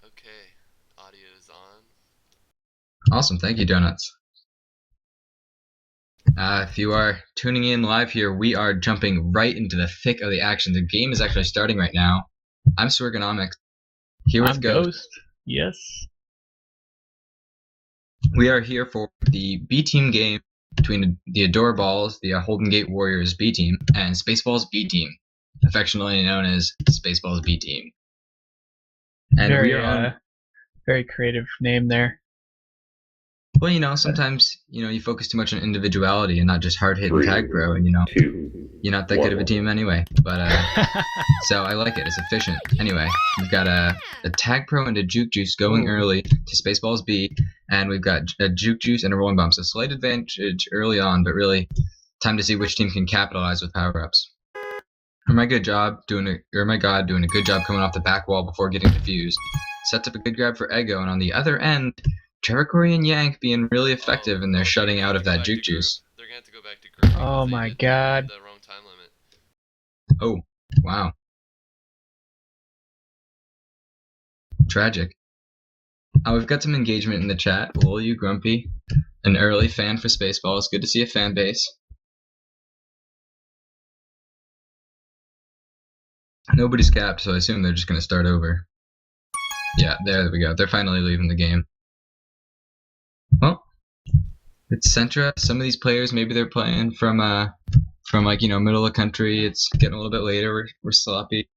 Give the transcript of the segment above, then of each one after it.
Okay, audio is on. Awesome. Thank you, Donuts. If you are tuning in live here, we are jumping right into the thick of the action. The game is actually starting right now. I'm Swergonomics, here with I'm Ghost. Ghost. Yes. We are here for the B team game between the ADORABALLZ, the Holden Gate Warriors B team, and SPACEBALLS B team, affectionately known as SPACEBALLS B team. And we Very are on. very creative name there. Well, sometimes you focus too much on individuality and not just hard hitting tag pro, and you're not that good of a team anyway. But so I like it. It's efficient. Anyway, we've got a tag pro and a juke juice going early to Spaceballs B, and we've got a juke juice and a rolling bomb. So slight advantage early on, but really time to see which team can capitalize with power ups. Or my god, doing a good job coming off the back wall before getting defused. Sets up a good grab for Ego, and on the other end, Trevor Corey and Yank being really effective in their shutting out of that juke juice. They're gonna have to go back to group because Oh they my hit god. the wrong time limit. Oh, wow. Tragic. We've got some engagement in the chat. Lol, you grumpy. An early fan for Spaceballs. Good to see a fan base. Nobody's capped, so I assume they're just going to start over. Yeah, there we go. They're finally leaving the game. Well, it's Centra. Some of these players, maybe they're playing from middle of the country. It's getting a little bit later. We're sloppy.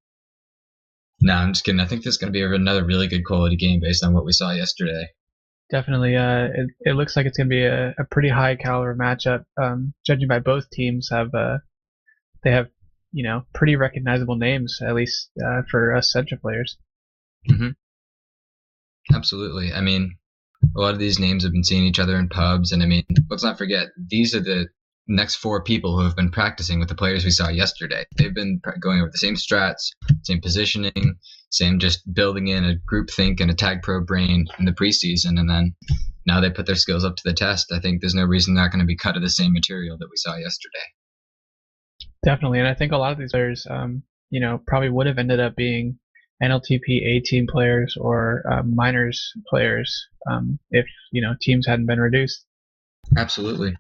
No, I'm just kidding. I think this is going to be another really good quality game based on what we saw yesterday. Definitely. It looks like it's gonna be a pretty high caliber matchup. Judging by both teams they have pretty recognizable names, at least for us Centra players. Mm-hmm. Absolutely. I mean, a lot of these names have been seeing each other in pubs, and I mean, let's not forget, these are the next four people who have been practicing with the players we saw yesterday. They've been going over the same strats, same positioning, same just building in a group think and a tag pro brain in the preseason, and then now they put their skills up to the test. I think there's no reason they're not going to be cut of the same material that we saw yesterday. Definitely, and I think a lot of these players, probably would have ended up being NLTP A team players or minors players if teams hadn't been reduced. Absolutely.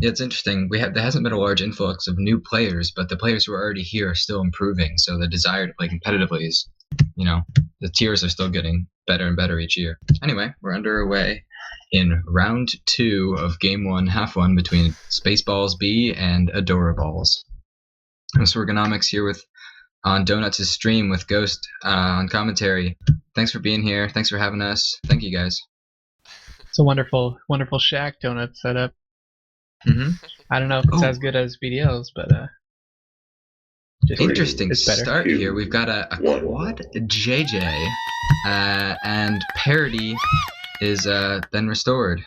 Yeah, it's interesting. There hasn't been a large influx of new players, but the players who are already here are still improving. So the desire to play competitively is, the tiers are still getting better and better each year. Anyway, we're underway in round 2 of game 1, half 1 between Spaceballs B and ADORABALLZ. I'm Swergonomics here on Donuts' stream with Ghost on commentary. Thanks for being here. Thanks for having us. Thank you guys. It's a wonderful, wonderful Shack donut setup. Mm-hmm. I don't know if it's as good as BDL's, but just interesting start here. We've got a quad JJ, and parity is then restored.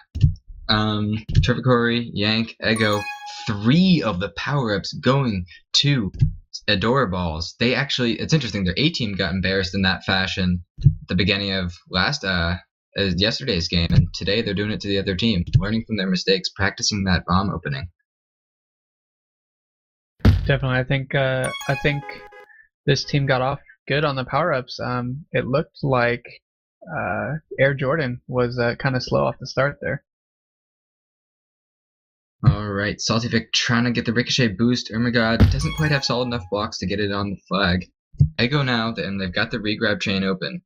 Trevor Corey, Yank, Ego, 3 of the power-ups going to ADORABALLZ. It's interesting, their A team got embarrassed in that fashion at the beginning of yesterday's game, and today they're doing it to the other team, learning from their mistakes, practicing that bomb opening. Definitely, I think this team got off good on the power ups. It looked like Air Jordan was kind of slow off the start there. Alright, Salty Vic trying to get the ricochet boost. Ermagod doesn't quite have solid enough blocks to get it on the flag. Ego now, and they've got the regrab chain open.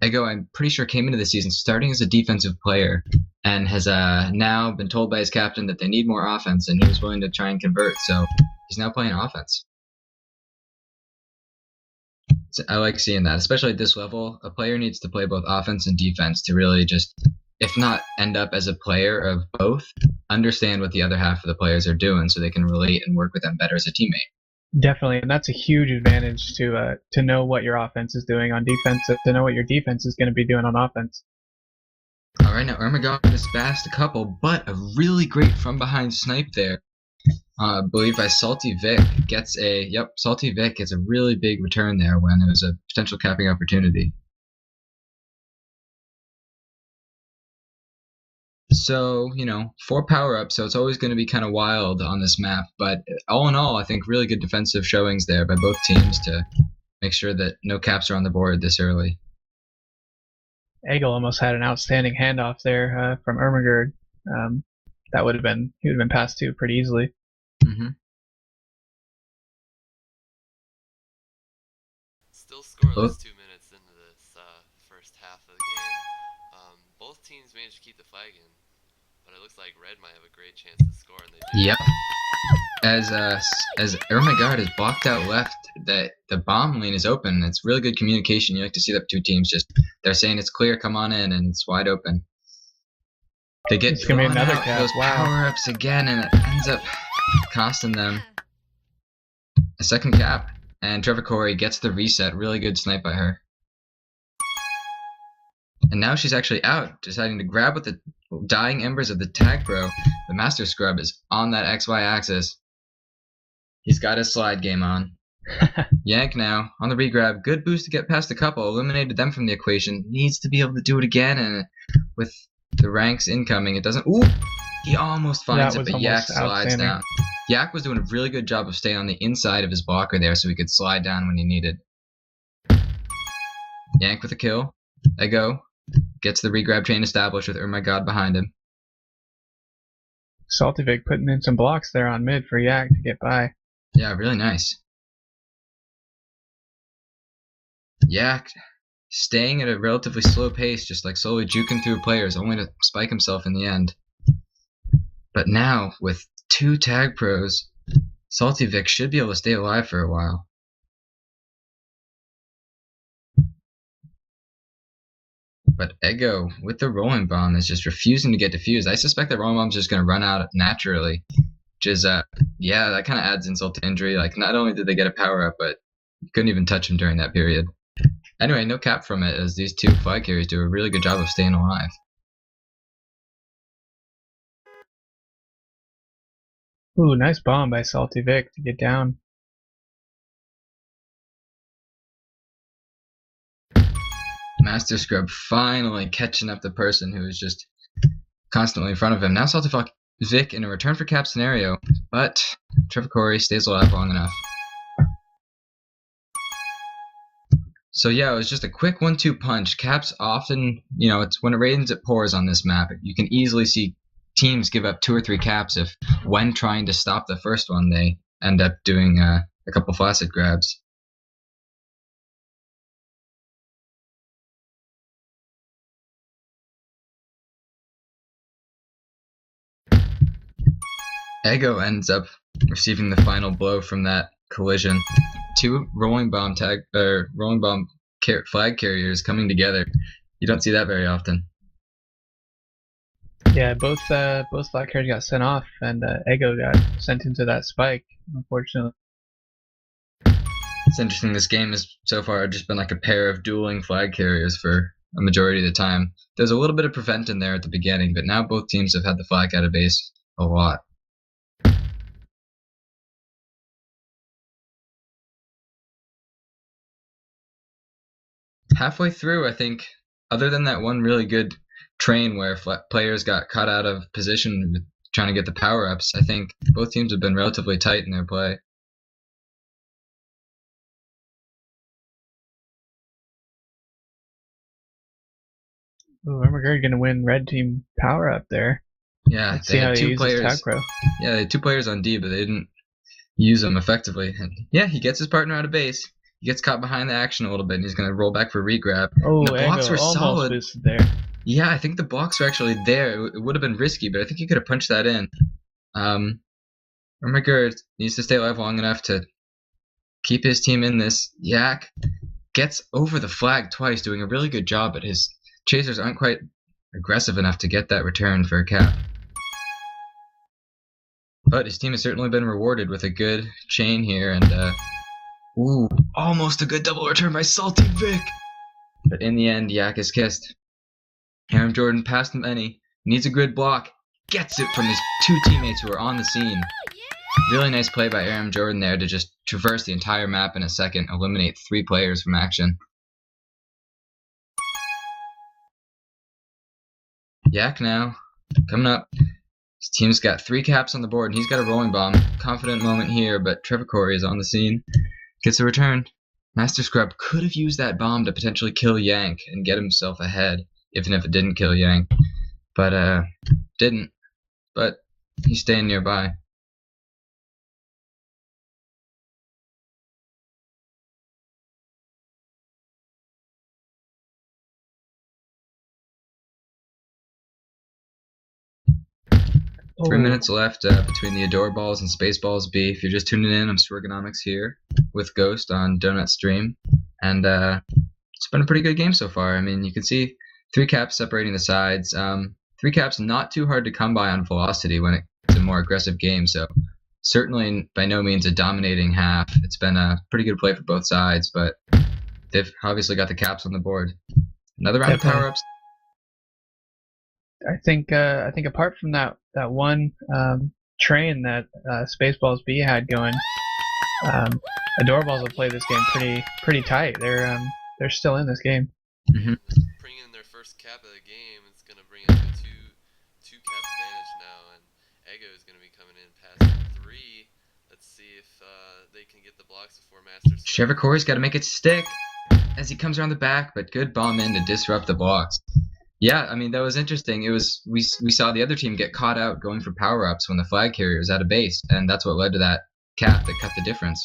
Ego, I'm pretty sure, came into the season starting as a defensive player and has now been told by his captain that they need more offense, and he was willing to try and convert, so he's now playing offense. So I like seeing that, especially at this level. A player needs to play both offense and defense to really just, if not end up as a player of both, understand what the other half of the players are doing so they can relate and work with them better as a teammate. Definitely, and that's a huge advantage to know what your offense is doing on defense, to know what your defense is going to be doing on offense. All right, now Ermagod has fast a couple, but a really great from behind snipe there. I believe by Salty Vic Salty Vic gets a really big return there when it was a potential capping opportunity. So, 4 power-ups, so it's always going to be kind of wild on this map. But all in all, I think really good defensive showings there by both teams to make sure that no caps are on the board this early. Egel almost had an outstanding handoff there from Ermagerd. He would have been passed to pretty easily. Still scoreless 2 minutes into this first half of the game. Both teams managed to keep the flag in, but it looks like Red might have a great chance to score, and they do. Yep. As Ermagerd is blocked out left, the bomb lane is open. It's really good communication. You like to see that two teams they're saying it's clear, come on in, and it's wide open. They get It's gonna be another out cap. those Wow. power-ups again, and it ends up costing them a second cap. And Trevor Corey gets the reset. Really good snipe by her. And now she's actually out, deciding to grab with the dying embers of the tag pro. The Master Scrub is on that XY axis. He's got his slide game on. Yank now on the regrab. Good boost to get past the couple. Eliminated them from the equation. Needs to be able to do it again. And with the ranks incoming, it doesn't. Ooh! He almost finds it, but Yak slides down. Yak was doing a really good job of staying on the inside of his blocker there so he could slide down when he needed. Yank with a kill. Ego gets the regrab chain established with Ermagerd behind him. Saltyvik putting in some blocks there on mid for Yak to get by. Yeah, really nice. Yak staying at a relatively slow pace, just like slowly juking through players, only to spike himself in the end. But now, with two tag pros, Saltyvik should be able to stay alive for a while. But Ego, with the rolling bomb, is just refusing to get defused. I suspect that rolling bomb is just going to run out naturally. Which is, yeah, that kind of adds insult to injury. Like, not only did they get a power-up, but you couldn't even touch him during that period. Anyway, no cap from it, as these two flag carriers do a really good job of staying alive. Ooh, nice bomb by Saltyvik to get down. Master Scrub finally catching up the person who was just constantly in front of him. Now Saltyvik in a return for cap scenario, but Trevor Corey stays alive long enough. So yeah, it was just a quick 1-2 punch. Caps often, it's when it rains it pours on this map. You can easily see teams give up 2 or 3 caps if, when trying to stop the first one, they end up doing a couple flaccid grabs. Ego ends up receiving the final blow from that collision. 2 rolling bomb flag carriers coming together. You don't see that very often. Yeah, both flag carriers got sent off, and Ego got sent into that spike, unfortunately. It's interesting. This game has so far just been like a pair of dueling flag carriers for a majority of the time. There's a little bit of prevent in there at the beginning, but now both teams have had the flag out of base a lot. Halfway through, I think, other than that one really good train where players got caught out of position trying to get the power-ups, I think both teams have been relatively tight in their play. Ooh, Ermagerd gonna win red team power up there. Yeah, Let's they see how had he 2 uses players. tag pro. Yeah, they had 2 players on D, but they didn't use them effectively. And yeah, he gets his partner out of base. He gets caught behind the action a little bit, and he's going to roll back for regrab. Oh, the blocks Ego were almost solid. boosted there. Yeah, I think the blocks were actually there. It would have been risky, but I think he could have punched that in. Ermagerd needs to stay alive long enough to keep his team in this. Yak gets over the flag twice, doing a really good job, but his chasers aren't quite aggressive enough to get that return for a cap. But his team has certainly been rewarded with a good chain here, and ooh, almost a good double return by Saltyvik. But in the end, Yak is kissed. Aram Jordan past him needs a good block, gets it from his 2 teammates who are on the scene. Really nice play by Aram Jordan there to just traverse the entire map in a second, eliminate 3 players from action. Yak now, coming up. His team's got 3 caps on the board, and he's got a rolling bomb. Confident moment here, but Trevor Corey is on the scene. Gets a return. Master Scrub could have used that bomb to potentially kill Yank and get himself ahead. even if it didn't kill Yang. But didn't. But he's staying nearby. Oh. 3 minutes left between the ADORABALLZ and SPACEBALLS B. If you're just tuning in, I'm Swergonomics here with Ghost on Donut Stream. And it's been a pretty good game so far. I mean, you can see 3 caps separating the sides. 3 caps not too hard to come by on velocity when it's a more aggressive game. So certainly by no means a dominating half. It's been a pretty good play for both sides, but they've obviously got the caps on the board. Another round of power-ups. I think apart from that one train that Spaceballs B had going, ADORABALLZ will play this game pretty tight. They're still in this game. Mm-hmm. Bringing in their first cap of the game, it's gonna bring up a two cap advantage now, and Ego is gonna be coming in past 3. Let's see if they can get the blocks before Masters. Trevor Corey's got to make it stick as he comes around the back, but good bomb in to disrupt the blocks. Yeah, I mean, that was interesting. It was we saw the other team get caught out going for power-ups when the flag carrier was out of base, and that's what led to that cap that cut the difference.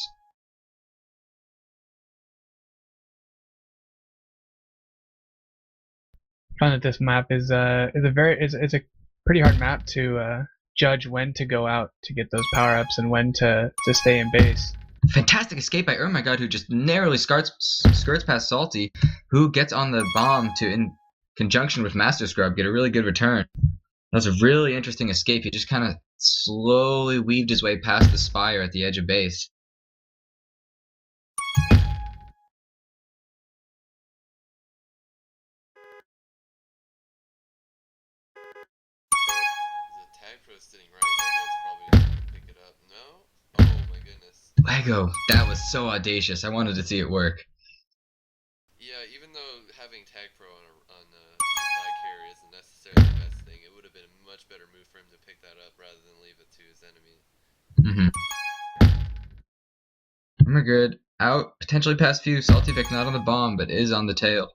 I find that this map is a pretty hard map to judge when to go out to get those power-ups and when to stay in base. Fantastic escape by God, who just narrowly skirts past Salty, who gets on the bomb to, in conjunction with Master Scrub, get a really good return. That was a really interesting escape. He just kind of slowly weaved his way past the spire at the edge of base. The tag pro sitting right. Ego's probably gonna pick it up. No? Oh my goodness. Lego, that was so audacious. I wanted to see it work. Yeah, even though having tag pro on a flag carrier isn't necessarily the best thing, it would have been a much better move for him to pick that up rather than leave it to his enemy. Mm-hmm. We're good. Out, potentially past few. Salty Vic not on the bomb, but is on the tail.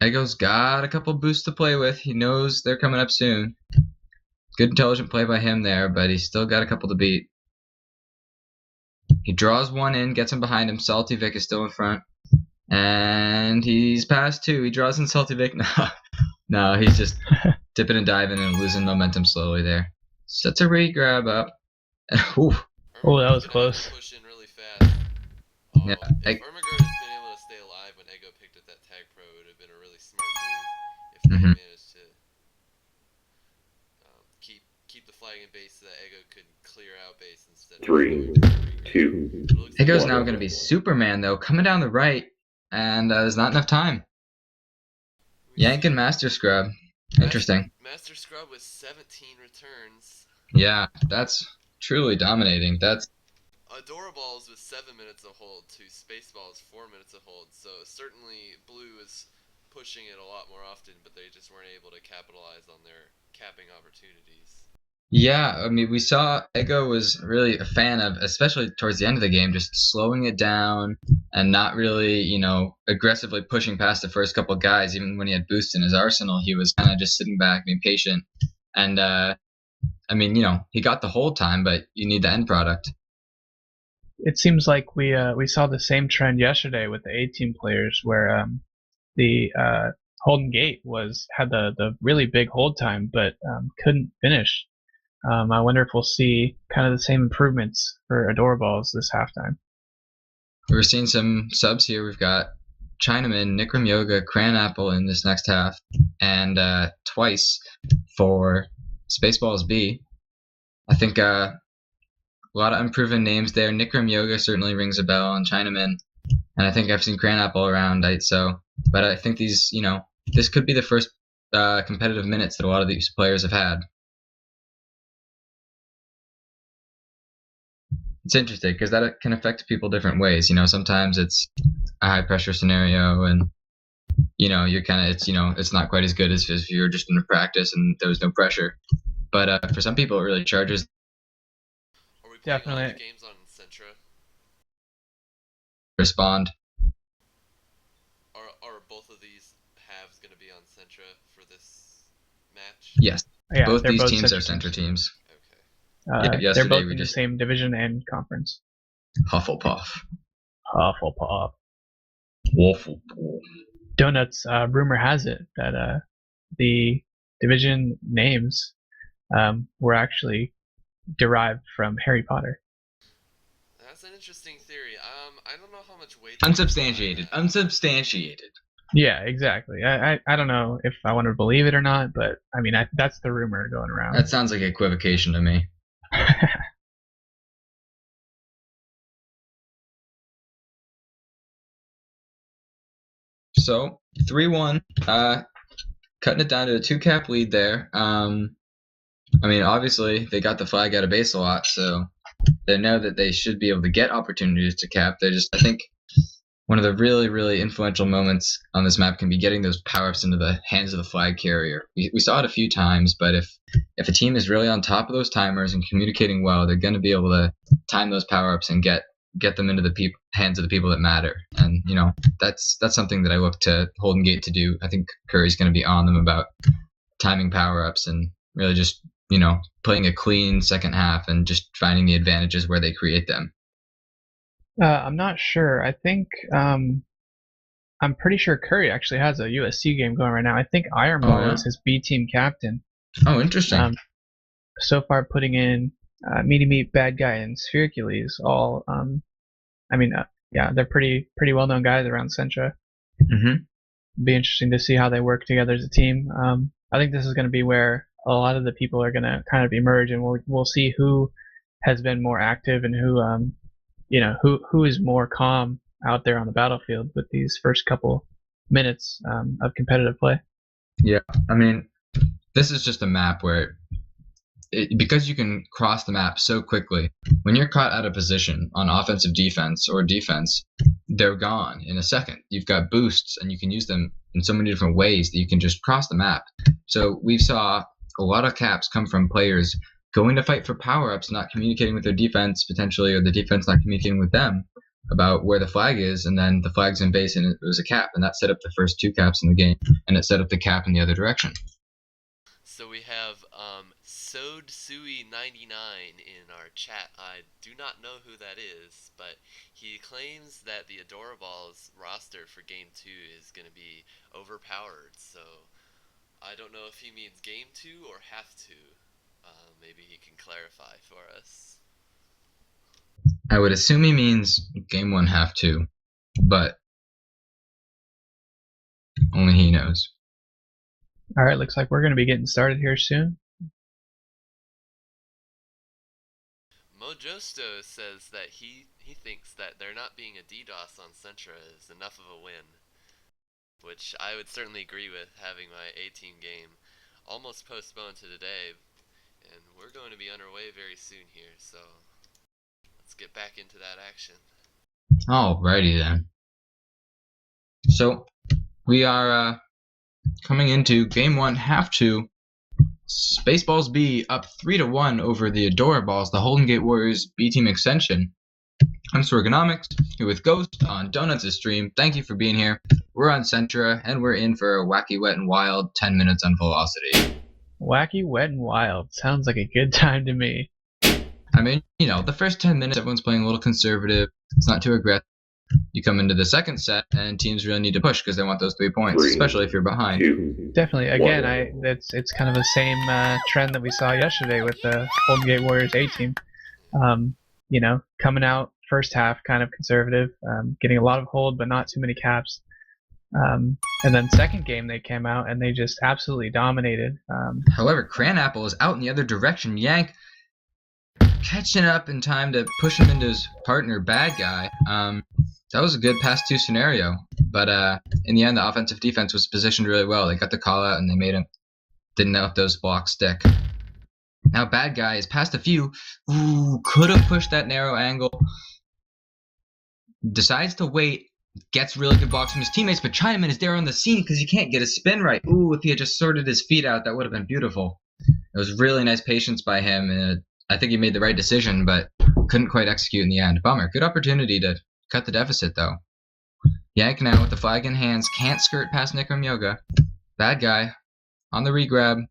Ego's got a couple boosts to play with. He knows they're coming up soon. Good intelligent play by him there, but he's still got a couple to beat. He draws one in, gets him behind him. Salty Vic is still in front. And he's past 2. He draws in Salty Vic. No, he's just dipping and diving and losing momentum slowly there. Sets a re-grab up. Oh, that was close. Push in really fast. Oh, Yeah, if Ermagerd had been able to stay alive when Ego picked up that tag pro, it would have been a really smart move if they managed to keep the flag in base so that Ego could clear out base instead of 3, 2. Ego's now going to be Superman, though, coming down the right, and there's not enough time. Yank and Master Scrub. Interesting. Master Scrub with 17 returns. Yeah, that's truly dominating. That's ADORABALLZ with 7 minutes of hold to SPACEBALLS 4 minutes of hold. So certainly Blue is pushing it a lot more often, but they just weren't able to capitalize on their capping opportunities. Yeah, I mean, we saw Ego was really a fan of, especially towards the end of the game, just slowing it down and not really, aggressively pushing past the first couple guys. Even when he had boosts in his arsenal, he was kind of just sitting back, being patient. And, I mean, he got the whole time, but you need the end product. It seems like we saw the same trend yesterday with the A-team players, where the Holden Gate had the really big hold time, but couldn't finish. I wonder if we'll see kind of the same improvements for ADORABALLZ this halftime. We're seeing some subs here. We've got Chinaman, Nikram Yoga, Cranapple in this next half, and twice for SPACEBALLS B. I think a lot of unproven names there. Nikram Yoga certainly rings a bell on Chinaman, and I think I've seen Cranapple around. But I think these, this could be the first competitive minutes that a lot of these players have had. It's interesting because that can affect people different ways. Sometimes it's a high pressure scenario, and you're kind of it's not quite as good as if you're just in a practice and there was no pressure. But for some people, it really charges. Are we playing all the games on Centra? Respond. both of these halves going to be on Centra for this match? Yes. Yeah, Both they're these both teams are Centra center teams. Okay. Yeah, they're yesterday both we in the just same division and conference. Hufflepuff. Hufflepuff. Wafflepuff. Donuts. Rumor has it that the division names were actually derived from Harry Potter. That's an interesting theory. I don't know how much weight. Unsubstantiated. Unsubstantiated. Yeah, exactly. I don't know if I want to believe it or not, but I mean that's the rumor going around. That sounds like equivocation to me. So 3-1, cutting it down to a 2-cap lead there. I mean, obviously they got the flag out of base a lot, so they know that they should be able to get opportunities to cap. I think one of the really, really influential moments on this map can be getting those power-ups into the hands of the flag carrier. We saw it a few times, but if a team is really on top of those timers and communicating well, they're going to be able to time those power-ups and get them into the hands of the people that matter. And that's something that I look to Holden Gate to do. I think Curry's going to be on them about timing power-ups and really just playing a clean second half and just finding the advantages where they create them. I'm not sure. I think I'm pretty sure Curry actually has a USC game going right now. I think Ironball is his B team captain. Oh, interesting. So far, putting in Meaty Meat, Bad Guy, and Sphercules all. They're pretty well known guys around Centra. Mm-hmm. Be interesting to see how they work together as a team. I think this is going to be where a lot of the people are going to kind of emerge, and we'll see who has been more active and who who is more calm out there on the battlefield with these first couple minutes of competitive play. Yeah, I mean, this is just a map where because you can cross the map so quickly, when you're caught out of position on offensive defense or defense, they're gone in a second. You've got boosts, and you can use them in so many different ways that you can just cross the map. So we saw a lot of caps come from players going to fight for power-ups, not communicating with their defense potentially, or the defense not communicating with them about where the flag is, and then the flag's in base and it was a cap, and that set up the first 2 caps in the game, and it set up the cap in the other direction. So we have Sodsui99 in our chat. I do not know who that is, but he claims that the ADORABALLZ roster for Game 2 is going to be overpowered, so I don't know if he means Game 2 or have to. Maybe he can clarify for us. I would assume he means Game 1 have to, but only he knows. All right, looks like we're going to be getting started here soon. Mojosto says that he thinks that there not being a DDoS on Centra is enough of a win, which I would certainly agree with, having my A-team game almost postponed to today, and we're going to be underway very soon here, so let's get back into that action. Alrighty then. So we are coming into Game 1, half 2. SPACEBALLS B up 3-1 over the ADORABALLZ, the Holden Gate Warriors B team extension. I'm Swergonomics, here with Ghost on Donuts' stream. Thank you for being here. We're on Centra, and we're in for a wacky, wet, and wild 10 minutes on Velocity. Wacky, wet, and wild. Sounds like a good time to me. I mean, the first 10 minutes, everyone's playing a little conservative. It's not too aggressive. You come into the second set, and teams really need to push because they want those 3 points, especially if you're behind. Definitely. Again, it's kind of the same trend that we saw yesterday with the Golden Gate Warriors A team. Coming out first half kind of conservative, getting a lot of hold but not too many caps. And then second game they came out and they just absolutely dominated. However, Cranapple is out in the other direction. Yank catching up in time to push him into his partner, Bad Guy. That was a good pass 2 scenario, but in the end, the offensive defense was positioned really well. They got the call out and they didn't let those blocks stick. Now Bad Guy is past a few. Ooh, could have pushed that narrow angle. Decides to wait, gets really good blocks from his teammates, but Chinaman is there on the scene because he can't get his spin right. Ooh, if he had just sorted his feet out, that would have been beautiful. It was really nice patience by him, and I think he made the right decision, but couldn't quite execute in the end. Bummer. Good opportunity to cut the deficit, though. Yank now with the flag in hands. Can't skirt past Nikram Yoga. Bad guy on the regrab.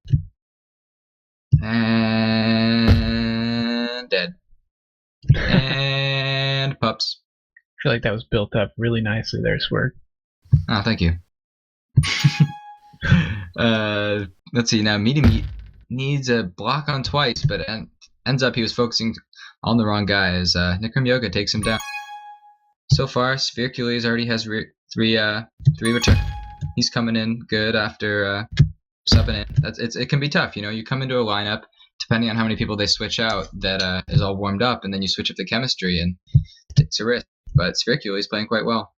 And dead. And pups. I feel like that was built up really nicely there, Sword. Oh, thank you. Let's see now. Meaty Meat needs a block on twice, but ends up he was focusing on the wrong guy as Nikram Yoga takes him down. So far, Sphercules already has three return. He's coming in good after subbing in. It can be tough, you know. You come into a lineup, depending on how many people they switch out, that is all warmed up, and then you switch up the chemistry, and it's a risk. But Sphercules playing quite well.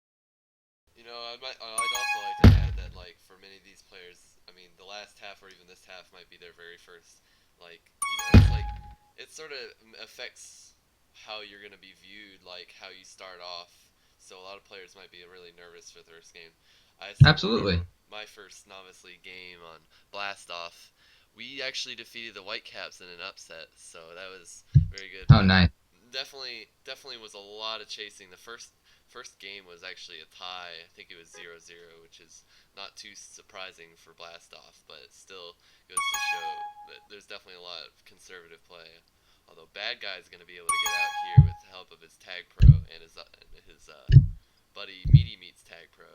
You know, I'd also like to add that, like, for many of these players, I mean, the last half or even this half might be their very first, like, you know, it's like, it sort of affects how you're going to be viewed, like, how you start off. So a lot of players might be really nervous for their first game. Absolutely. My first Novice League game on Blast Off, we actually defeated the Whitecaps in an upset, so that was very good. Oh, nice. Definitely was a lot of chasing. The first game was actually a tie. I think it was 0-0, which is not too surprising for Blast Off, but it still goes to show that there's definitely a lot of conservative play. Although Bad Guy is going to be able to get out here with the help of his Tag Pro and his buddy Meaty Meat's Tag Pro.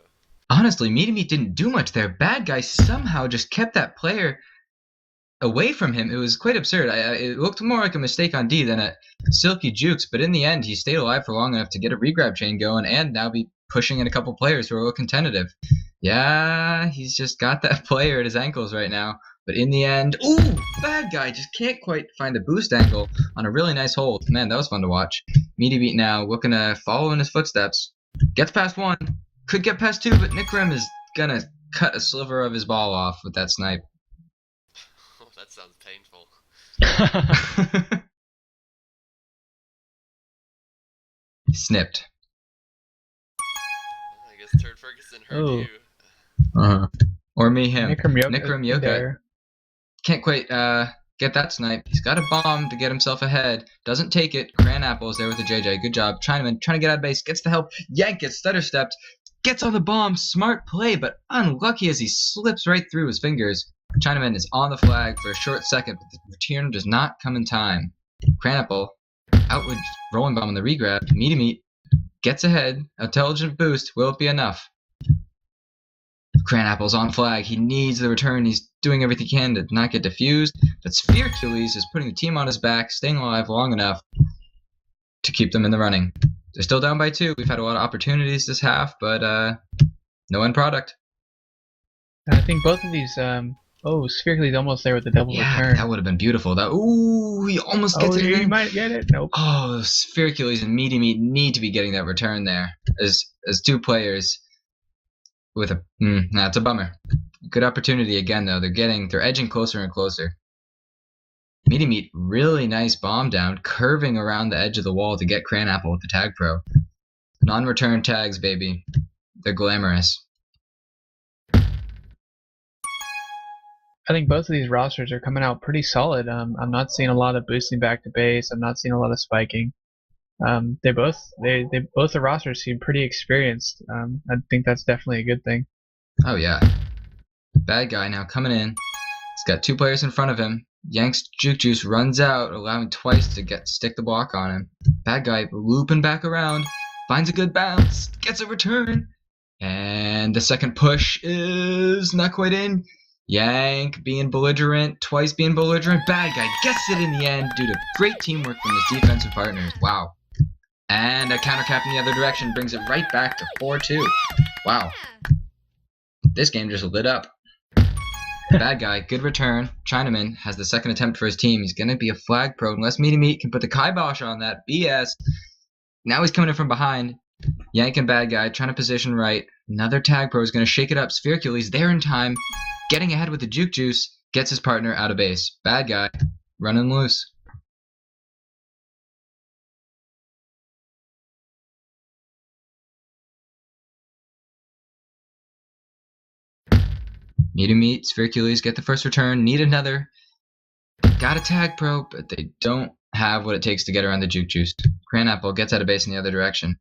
Honestly, Meaty Meat didn't do much there. Bad Guy somehow just kept that player away from him. It was quite absurd. It looked more like a mistake on D than a silky jukes, but in the end, he stayed alive for long enough to get a regrab chain going and now be pushing in a couple players who are looking tentative. Yeah, he's just got that player at his ankles right now. But in the end, ooh, Bad Guy just can't quite find the boost angle on a really nice hold. Man, that was fun to watch. Meaty Meat now looking to follow in his footsteps. Gets past one. Could get past two, but Nikram is gonna cut a sliver of his ball off with that snipe. Oh, that sounds painful. Snipped. I guess Turd Ferguson heard you. Or me, him. Nikram Yoga. Can't quite get that snipe. He's got a bomb to get himself ahead. Doesn't take it. Cranapple is there with the JJ. Good job. Chinaman trying to get out of base. Gets the help. Yank gets stutter stepped. Gets on the bomb. Smart play, but unlucky as he slips right through his fingers. Chinaman is on the flag for a short second, but the return does not come in time. Cranapple out with rolling bomb on the regrab. Meaty Meat gets ahead. Intelligent boost. Will it be enough? Cranapple's on flag. He needs the return. He's doing everything he can to not get diffused. But Sphercules is putting the team on his back, staying alive long enough to keep them in the running. They're still down by 2. We've had a lot of opportunities this half, but no end product. I think both of these. Sphercules almost there with the double return. That would have been beautiful. He almost gets it in. He might get it. Nope. Oh, Sphercules and Meaty Meat need to be getting that return there as 2 players. With a that's a bummer. Good opportunity again though. They're edging closer and closer. Meaty Meat, really nice bomb down, curving around the edge of the wall to get Cranapple with the Tag Pro. Non-return tags, baby. They're glamorous. I think both of these rosters are coming out pretty solid. I'm not seeing a lot of boosting back to base. I'm not seeing a lot of spiking. Both the rosters seem pretty experienced. I think that's definitely a good thing. Oh yeah. Bad Guy now coming in. He's got 2 players in front of him. Yanks Juke Juice runs out, allowing twice to stick the block on him. Bad Guy looping back around, finds a good bounce, gets a return, and the second push is not quite in. Yank being belligerent, twice being belligerent. Bad Guy gets it in the end due to great teamwork from his defensive partners. Wow. And a counter cap in the other direction brings it right back to 4-2. Wow. This game just lit up. Bad Guy, good return. Chinaman has the second attempt for his team. He's going to be a flag pro unless Meaty Meat can put the kibosh on that BS. Now he's coming in from behind. Yank and Bad Guy trying to position right. Another tag pro is going to shake it up. Sphercules there in time. Getting ahead with the Juke Juice. Gets his partner out of base. Bad Guy running loose. Meaty Meat, Sphercules get the first return. Need another. Got a tag pro, but they don't have what it takes to get around the Juke Juice. Cranapple gets out of base in the other direction.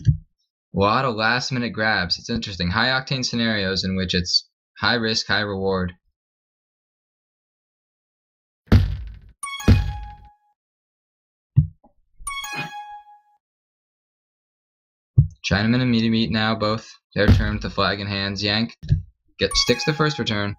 A lot of last-minute grabs. It's interesting. High-octane scenarios in which it's high risk, high reward. Chinaman and Meaty Meat now both their turn with the flag in hands. Yank sticks the first return.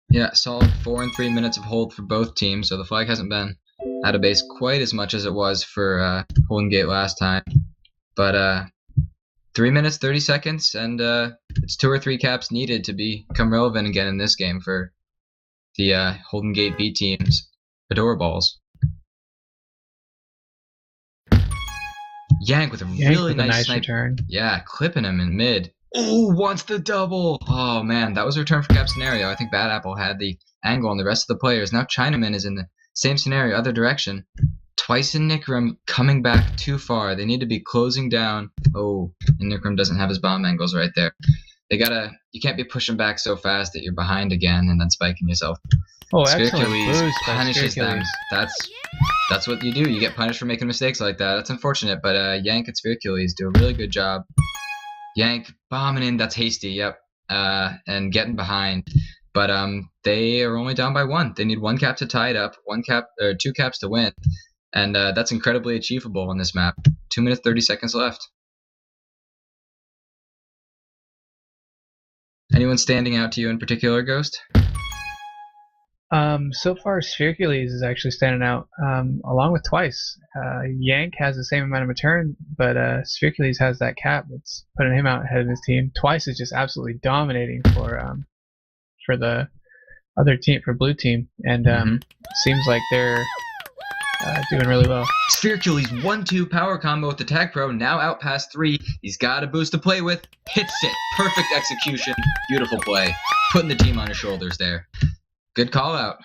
Yeah, solid 4 and 3 minutes of hold for both teams, so the flag hasn't been out of base quite as much as it was for Golden Gate last time. But 3 minutes 30 seconds, and it's 2 or 3 caps needed to become relevant again in this game for the Golden Gate B team's ADORABALLZ. Yank with a really nice snipe. return. Yeah, clipping him in mid. Oh, wants the double. Oh man, that was a return for cap scenario. I think Bad Apple had the angle on the rest of the players. Now Chinaman is in the same scenario, other direction. Twice in Nikram coming back too far. They need to be closing down. Oh, and Nikram doesn't have his bomb angles right there. You can't be pushing back so fast that you're behind again and then spiking yourself. Oh, excellent Spiritules boost by punishes them. Spiritules. That's what you do. You get punished for making mistakes like that. That's unfortunate, but Yank and Spiritules do a really good job. Yank bombing in. That's hasty. Yep. And getting behind. But they are only down by 1. They need 1 cap to tie it up. 2 caps to win. And that's incredibly achievable on this map. 2 minutes 30 seconds left. Anyone standing out to you in particular, Ghost? So far, Sphercules is actually standing out, along with Twice. Yank has the same amount of return, but Sphercules has that cap that's putting him out ahead of his team. Twice is just absolutely dominating for the other team, for blue team, and seems like they're doing really well. Sphercules 1-2 power combo with the Tag Pro, now out past 3. He's got a boost to play with. Hits it. Perfect execution. Beautiful play. Putting the team on his shoulders there. Good call out.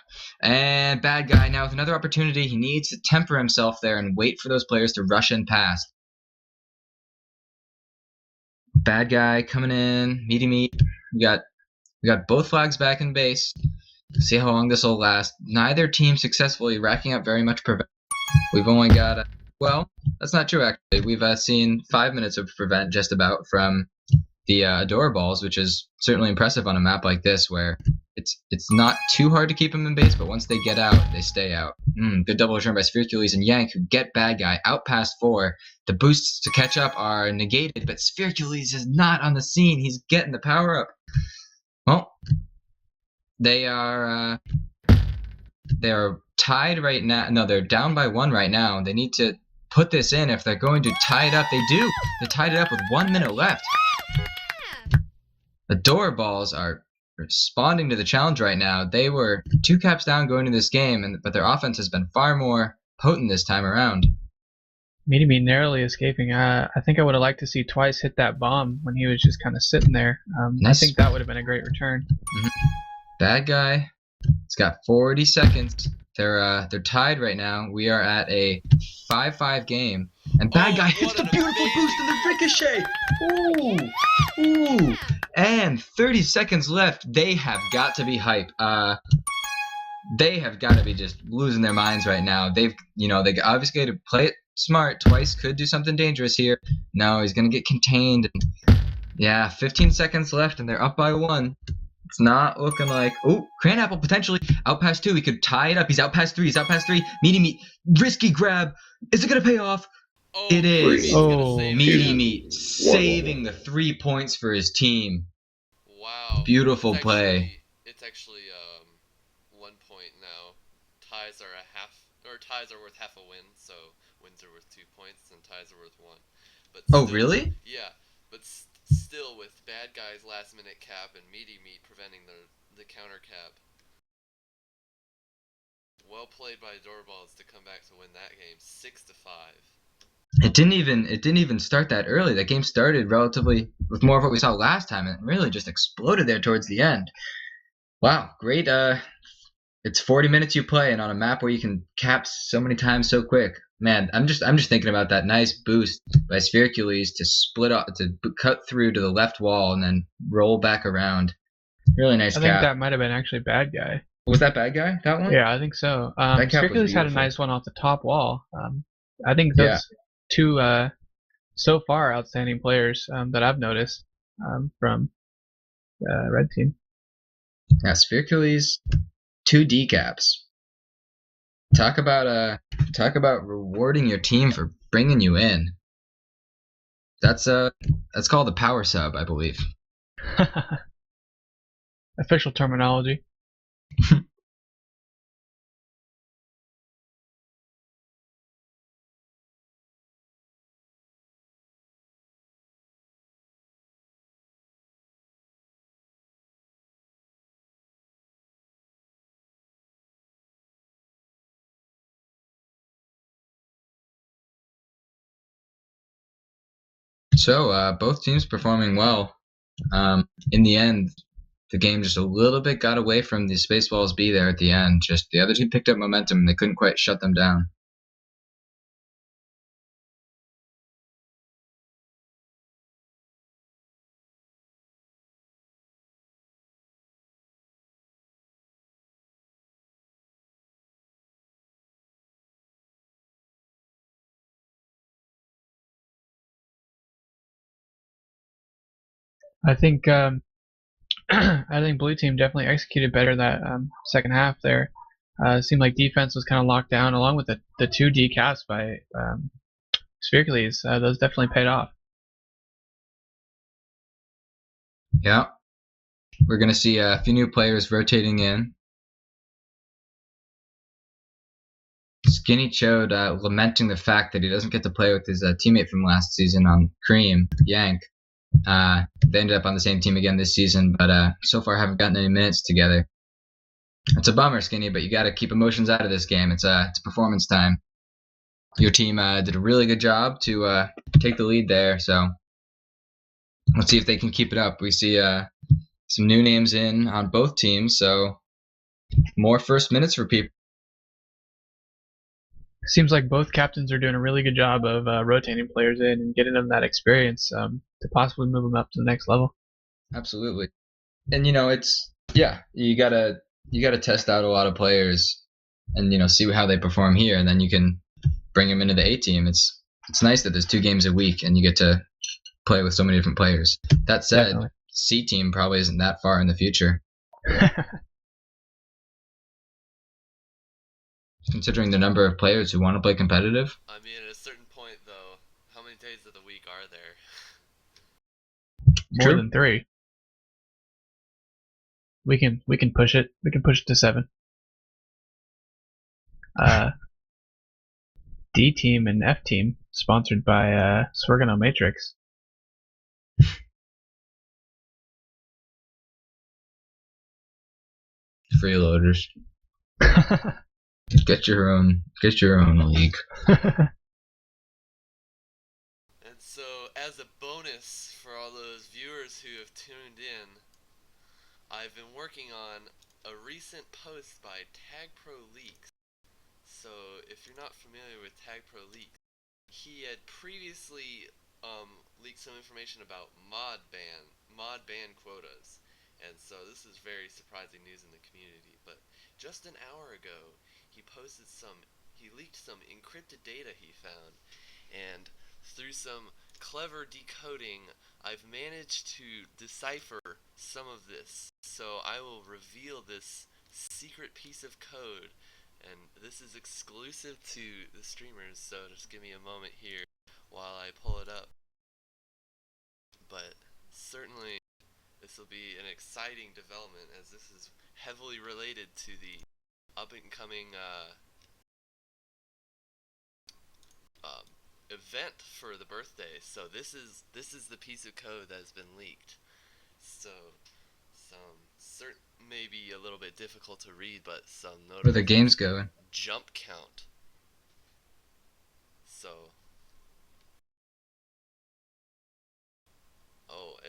And Bad Guy now with another opportunity. He needs to temper himself there and wait for those players to rush in past. Bad Guy coming in. Meaty Meat. We got both flags back in base. See how long this will last. Neither team successfully racking up very much prevent. We've only got well, that's not true actually. We've seen 5 minutes of prevent just about from the ADORABALLZ, which is certainly impressive on a map like this where it's not too hard to keep them in base, but once they get out, they stay out. Good double return by Sphercules and Yank, who get Bad Guy out past 4. The boosts to catch up are negated, but Sphercules is not on the scene. He's getting the power up. Well, they are tied right now. No, they're down by 1 right now. They need to put this in if they're going to tie it up. They do. They tied it up with 1 minute left. The ADORABALLZ are responding to the challenge right now. They were 2 caps down going into this game, but their offense has been far more potent this time around. Meaty Meat narrowly escaping. I think I would have liked to see Twice hit that bomb when he was just kind of sitting there. Nice. I think that would have been a great return. Bad Guy. It's got 40 seconds. They're tied right now. We are at a 5-5 game. And Bad Guy hits the beautiful boost in the ricochet. Ooh. And 30 seconds left. They have got to be hype. They have got to be just losing their minds right now. They obviously got to play it smart. Twice could do something dangerous here. No, he's going to get contained. Yeah, 15 seconds left, and they're up by 1. It's not looking like... Oh, Cranapple potentially out past 2. He could tie it up. He's out past 3. Meaty Meat. Risky grab. Is it going to pay off? Oh, it is. Meaty it. Meat saving the 3 points for his team. Wow. Beautiful play. It's actually 1 point now. Ties are worth half a win, so wins are worth 2 points and ties are worth 1. But oh, still, really? Yeah, but still with Bad Guy's last minute cap and Meaty Meat preventing the counter cap. Well played by ADORABALLZ to come back to win that game 6-5. It didn't even start that early. That game started relatively with more of what we saw last time, and it really just exploded there towards the end. Wow, great. It's 40 minutes you play, and on a map where you can cap so many times so quick. Man, I'm just thinking about that nice boost by Sphercules to split off, to cut through to the left wall and then roll back around. Really nice cap. I think that might have been actually Bad Guy. Was that bad guy? That one? Yeah, I think so. That cap was Sphericles had a beautiful. nice one off the top wall. I think Yeah. those two so far outstanding players that I've noticed from red team. Yeah, Sphericles, 2 decaps. Talk about rewarding your team for bringing you in. That's called a power sub, I believe. Official terminology. So both teams performing well. In the end, the game just a little bit got away from the Spaceballs B there at the end. Just the other team picked up momentum and they couldn't quite shut them down. I think I think blue team definitely executed better that second half there. It seemed like defense was kind of locked down, along with the 2 decaps by Sphericles. Those definitely paid off. Yeah. We're going to see a few new players rotating in. Skinny Chode lamenting the fact that he doesn't get to play with his teammate from last season on Cream, Yank. They ended up on the same team again this season, but so far haven't gotten any minutes together. It's a bummer, Skinny, but you got to keep emotions out of this game. It's performance time. Your team did a really good job to take the lead there, so let's see if they can keep it up. We see some new names in on both teams, so more first minutes for people. Seems like both captains are doing a really good job of rotating players in and getting them that experience to possibly move them up to the next level. Absolutely, and you gotta test out a lot of players, and see how they perform here, and then you can bring them into the A team. It's nice that there's 2 games a week and you get to play with so many different players. That said, Definitely. C team probably isn't that far in the future. Considering the number of players who want to play competitive. I mean, at a certain point, though, how many days of the week are there? More than 3. We can push it. We can push it to 7. D team and F team, sponsored by Swergano Matrix. Freeloaders. Get your own league. And so, as a bonus for all those viewers who have tuned in, I've been working on a recent post by Tag Pro Leaks. So, if you're not familiar with Tag Pro Leaks, he had previously leaked some information about mod ban quotas. And so this is very surprising news in the community. But just an hour ago, he leaked some encrypted data he found, and through some clever decoding, I've managed to decipher some of this. So I will reveal this secret piece of code, and this is exclusive to the streamers, so just give me a moment here while I pull it up. But certainly this will be an exciting development, as this is heavily related to the up-and-coming event for the birthday. So this is the piece of code that has been leaked. So some maybe a little bit difficult to read, but some notable Where the game's going. jump count. So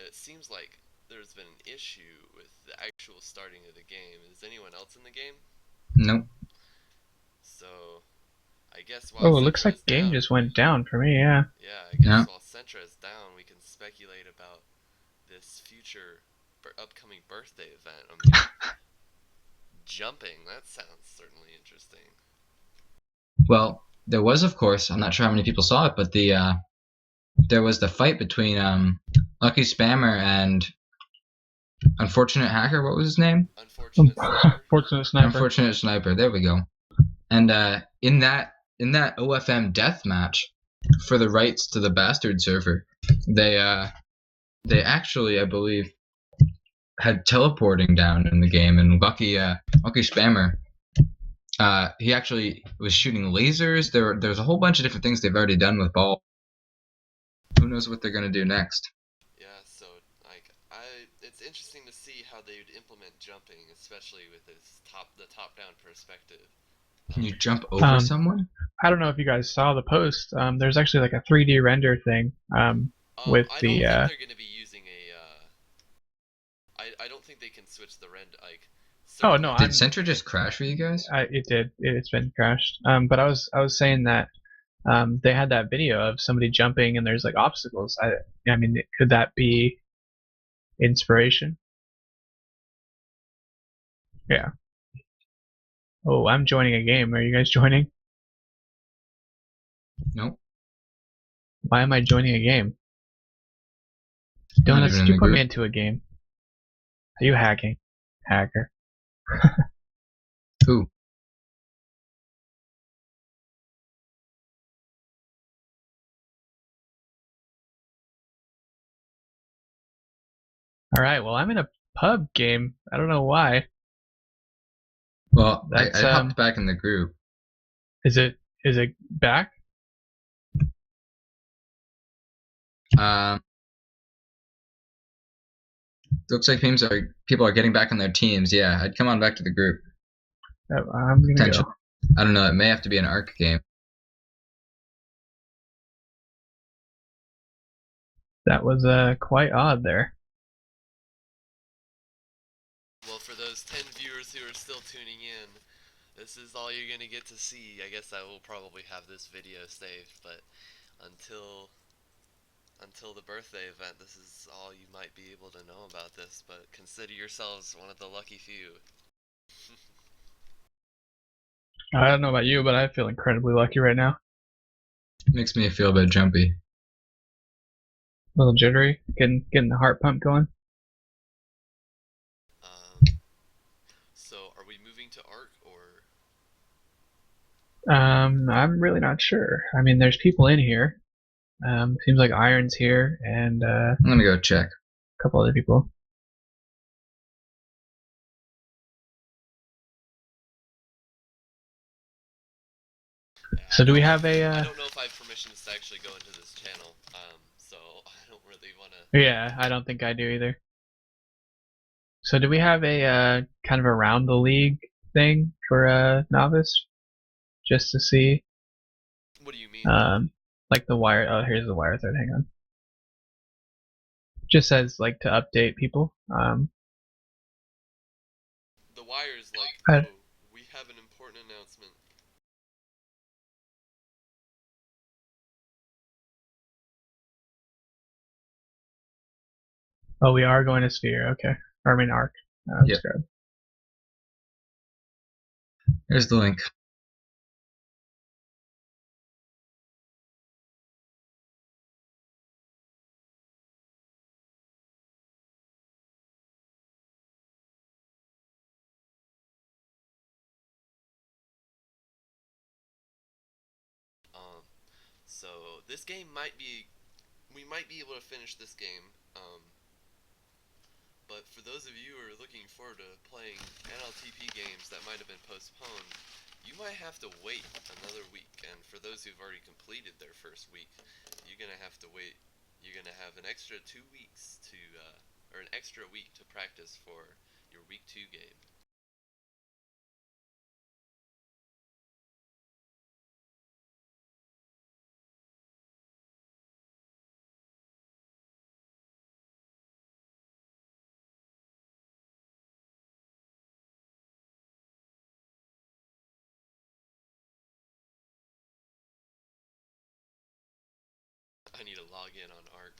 it seems like there's been an issue with the actual starting of the game. Is anyone else in the game? Nope. So I guess while Oh, it looks like game just went down for me, yeah. Yeah, I guess Yeah. while Sentra is down, we can speculate about this future upcoming birthday event. I mean, jumping. That sounds certainly interesting. Well, there was, of course, I'm not sure how many people saw it, but there was the fight between Lucky Spammer and Unfortunate Hacker. What was his name? Unfortunate Sniper. Fortunate Sniper. Unfortunate Sniper. There we go. And in that OFM death match for the rights to the Bastard server, they actually, I believe, had teleporting down in the game, and Lucky Spammer, he actually was shooting lasers. There's a whole bunch of different things they've already done with ball. Who knows what they're gonna do next? Yeah, so like it's interesting to see how they would implement jumping, especially with this the top-down perspective. Can you jump over someone? I don't know if you guys saw the post. There's actually like a 3D render thing with I don't the. think they're going to be using I don't think they can switch the render. Like. Oh no! Did Centra just crash for you guys? It did. It's been crashed. But I was saying that they had that video of somebody jumping and there's like obstacles. I mean, could that be inspiration? Yeah. Oh, I'm joining a game. Are you guys joining? Nope. Why am I joining a game? Not Donuts, even in you the put me group. into a game. Are you hacking? Hacker. Who? Alright, well I'm in a pub game. I don't know why. Well, I That's, hopped back in the group. Is it back? Looks like people are getting back on their teams. Yeah, I'd come on back to the group. I'm gonna Potential. go. I don't know. It may have to be an ARC game. That was quite odd there. Well, for those 10 viewers who are still tuning in, this is all you're gonna get to see. I guess I will probably have this video saved, but until the birthday event, this is all you might be able to know about this. But consider yourselves one of the lucky few. I don't know about you, but I feel incredibly lucky right now. Makes me feel a bit jumpy. A little jittery, getting the heart pump going. So are we moving to ARC or? I'm really not sure. I mean, there's people in here. Seems like Iron's here and I'm gonna go check. a couple other people. So do we have a? I don't know if I have permission to actually go into this channel. So I don't really want to. Yeah, I don't think I do either. So do we have a kind of around the league thing for novice, just to see? What do you mean? Like the wire. Oh, here's the wire thread. Hang on. Just says like to update people. The wire's like, oh, we have an important announcement. Oh, we are going to Sphere. Okay. Or I mean Arc. Yep. Here's the link. So this game might be, we might be able to finish this game. But for those of you who are looking forward to playing NLTP games that might have been postponed, you might have to wait another week. And for those who've already completed their first week, you're gonna have to wait. You're gonna have an extra 2 weeks to, or an extra week to practice for your week 2 game. I need to log in on ARC.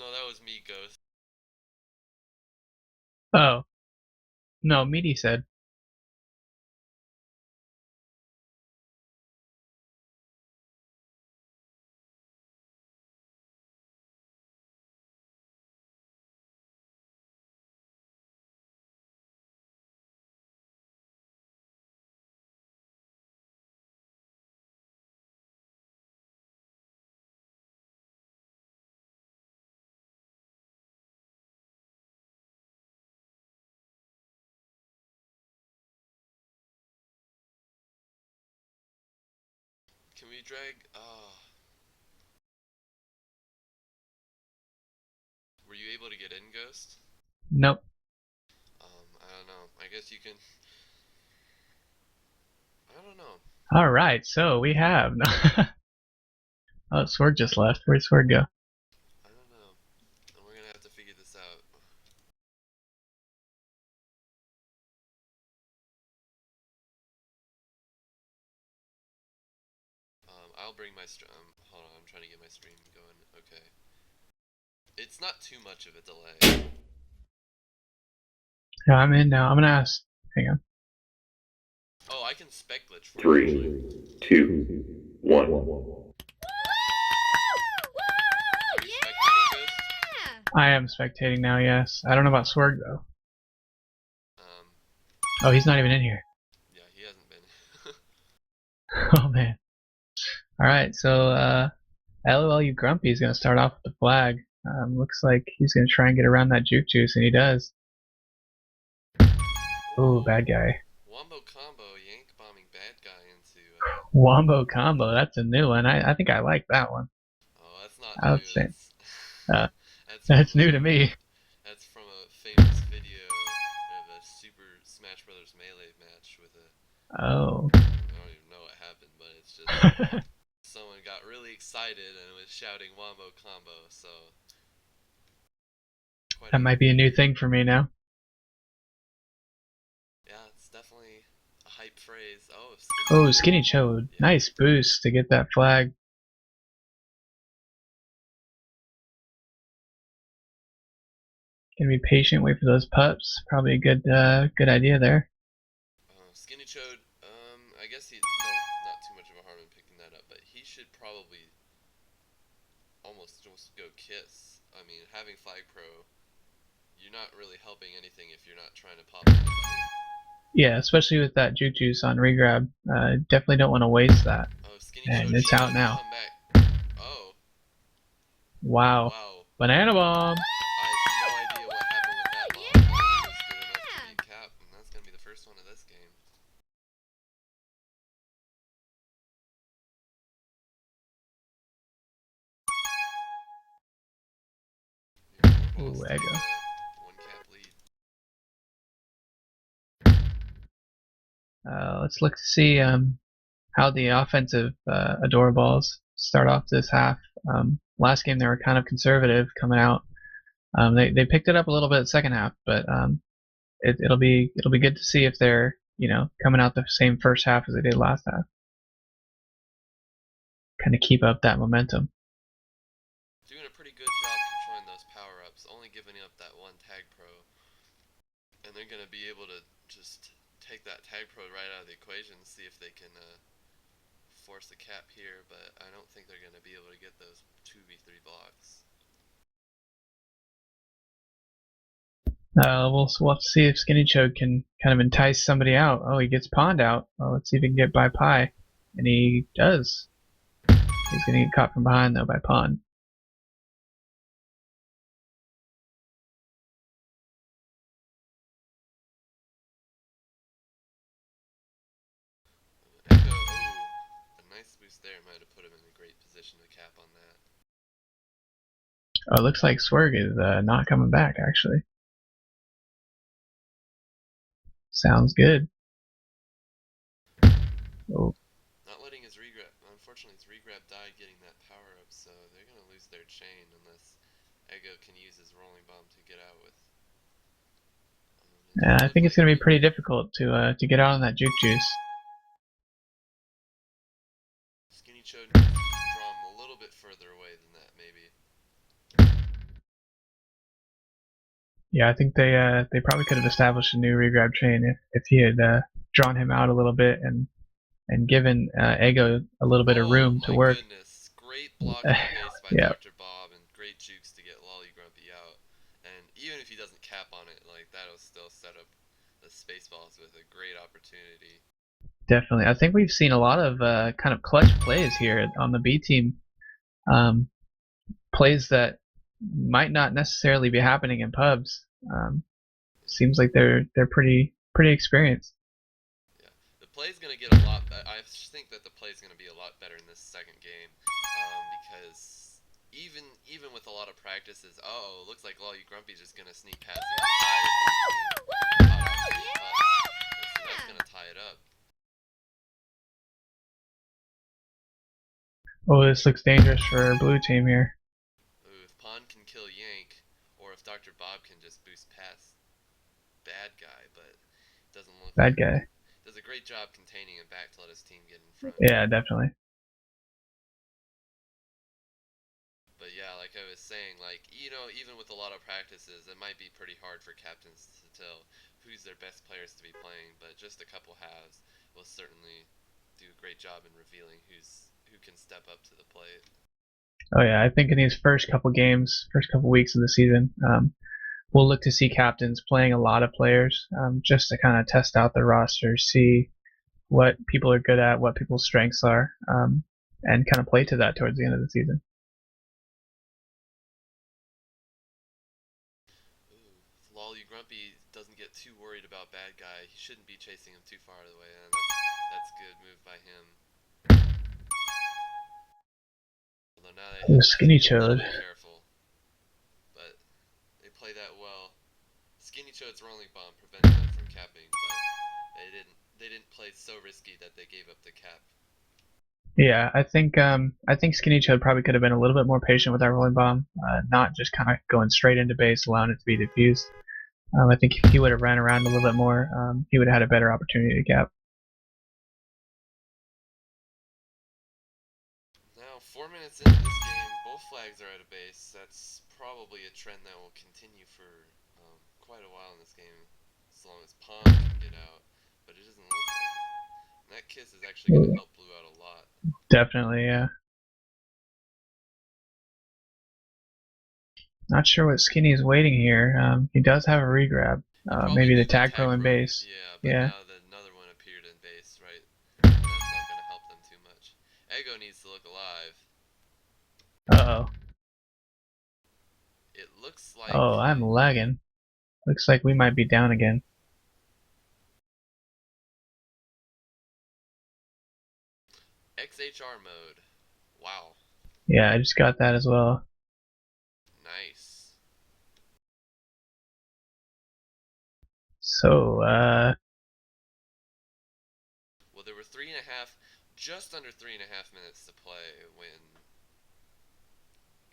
No, that was me, Ghost. Oh. No, Meaty said. Can we drag? Were you able to get in, Ghost? Nope. I don't know. I guess you can. I don't know. Alright, so we have. Oh, Sword just left. Where'd Sword go? I don't know. And we're gonna have to figure this out. I'll bring my hold on, I'm trying to get my stream going. Okay. It's not too much of a delay. Yeah, I'm in now. I'm gonna ask. Hang on. Oh, I can spec glitch for 3, 2, 1. Are you spectating, Ghost? I am spectating now, yes. I don't know about Sword though. Um, Oh, he's not even in here. yeah, he hasn't been. Oh man. Alright, so LOL you Grumpy is gonna start off with the flag. Looks like he's gonna try and get around that juke juice, and he does. Ooh, bad guy. Wombo combo, yank bombing bad guy into. Wombo combo, that's a new one. I think I like that one. Oh, that's not I new. would say That's, that's from new to me. That's from a famous video of a Super Smash Brothers Melee match with a. Oh. I don't even know what happened, but it's just someone got really excited and was shouting Wombo combo. So. That might be a new thing for me now. Yeah, it's definitely a hype phrase. Oh, Oh, Skinny Chode. Yeah. Nice boost to get that flag. Gonna be patient, wait for those pups. Probably a good idea there. Skinny Chode, I guess not too much of a harm in picking that up, but he should probably almost just go kiss. I mean, having Flag Pro, you're not really helping anything if you're not trying to pop anybody. Yeah, especially with that juke juice on regrab. Definitely don't want to waste that. Oh, Skinny And Chode it's out now. come back. Oh. Wow. Wow. Banana bomb. I have no idea what happened with that bomb. But it was good enough to beat Cap, and that's gonna be the first one of this game. Ooh, Ego. One Cap lead. Let's look to see how the offensive ADORABALLZ start off this half. Last game they were kind of conservative coming out. They picked it up a little bit second half, but it'll be good to see if they're coming out the same first half as they did last half. Kind of keep up that momentum. Doing a pretty good job controlling those power-ups, only giving up that one Tag Pro. And they're going to be able to just take that Tag Pro right out of the equation and see if they can force the Cap here, but I don't think they're going to be able to get those 2v3 blocks. We'll have to see if Skinny Chode can kind of entice somebody out. Oh, he gets pawned out. Well, let's see if he can get by Pi. And he does. He's going to get caught from behind, though, by Pawn. Echo, a nice boost there might have put him in a great position to cap on that. Oh, it looks like Swerg is not coming back, actually. Sounds good. Oh. Not letting his regrab. Unfortunately, his regrab died getting that power up, so they're going to lose their chain unless Ego can use his rolling bomb to get out with. Yeah, I think it's going to be pretty difficult to get out on that juke juice. Skinny Chode needs to draw him a little bit further away than that, maybe. Yeah, I think they probably could have established a new regrab chain if he had drawn him out a little bit and given Ego a little bit of Oh room to my work. goodness. Great blocking base by Yeah, Dr. Bob and great jukes to get Lolly Grumpy out. And even if he doesn't cap on it, like that'll still set up the Spaceballs with a great opportunity. definitely. I think we've seen a lot of kind of clutch plays here on the B team. Um, Plays that might not necessarily be happening in pubs. Seems like they're pretty experienced. Yeah, the play's gonna get a lot. I think that the play's gonna be a lot better in this second game, because even with a lot of practices, oh, looks like Lolly Grumpy's just gonna sneak past the entire blue team. So that's gonna tie it up. Oh, this looks dangerous for blue team here. Ooh, if Pond can kill Yank, or if Dr. Bob can just boost past bad guy, but it doesn't look Bad like guy. does a great job containing him back to let his team get in front. Yeah, definitely. But yeah, like I was saying, like, even with a lot of practices, it might be pretty hard for captains to tell who's their best players to be playing, but just a couple halves will certainly do a great job in revealing who can step up to the plate. Oh yeah, I think in these first couple games, first couple weeks of the season, we'll look to see captains playing a lot of players, just to kind of test out the roster, see what people are good at, what people's strengths are, and kind of play to that towards the end of the season. Ooh, if Lolly Grumpy doesn't get too worried about bad guy, he shouldn't be chasing him too far out of the way, and that's good move by him. Although now they have to Skinny be a little chode. bit careful, but they play that well. Skinny Chode's rolling bomb prevented them from capping, but they didn't play so risky that they gave up the cap. Yeah, I think Skinny Chode probably could have been a little bit more patient with that rolling bomb, not just kind of going straight into base, allowing it to be diffused. I think if he would have ran around a little bit more, he would have had a better opportunity to cap. Now, 4 minutes into this game, both flags are out of base. That's probably a trend that will continue for quite a while in this game, as long as Pond can get out. But it doesn't look like it. And that kiss is actually going to help Blue out a lot. Definitely, yeah. Not sure what Skinny is waiting here. He does have a regrab. Maybe the tag pro in base. Yeah, but Yeah. now another one appeared in base, right? And that's not going to help them too much. Ego needs to look alive. Uh-oh. It looks like... Oh, I'm lagging. Looks like we might be down again. XHR mode. Wow. Yeah, I just got that as well. Nice. So, Well, there were just under 3.5 minutes to play when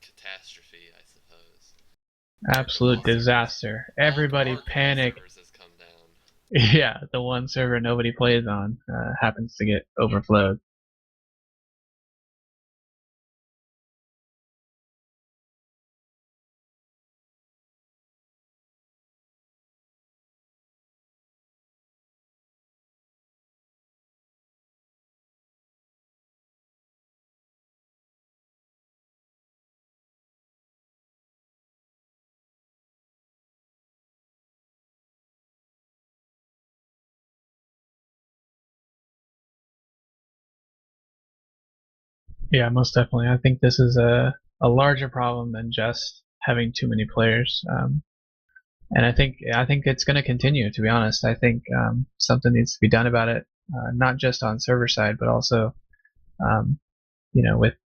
catastrophe, I suppose. absolute disaster. Everybody panic. Has come down. Yeah, the one server nobody plays on happens to get overflowed. Yeah, most definitely. I think this is a larger problem than just having too many players. And I think it's going to continue. To be honest, I think something needs to be done about it, not just on server side, but also, um,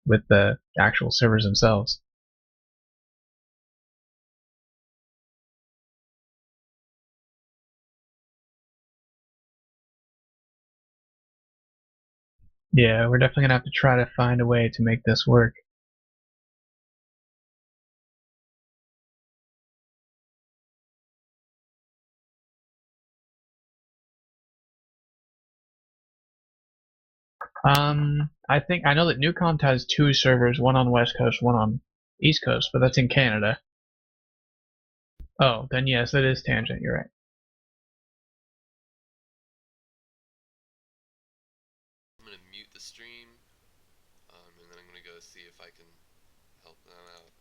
with the actual servers themselves. Yeah, we're definitely gonna have to try to find a way to make this work. I know that Newcomp has two servers, one on West Coast, one on East Coast, but that's in Canada. Oh, then yes, it is tangent. You're right. I'm gonna mute the stream, and then I'm gonna go see if I can help them out.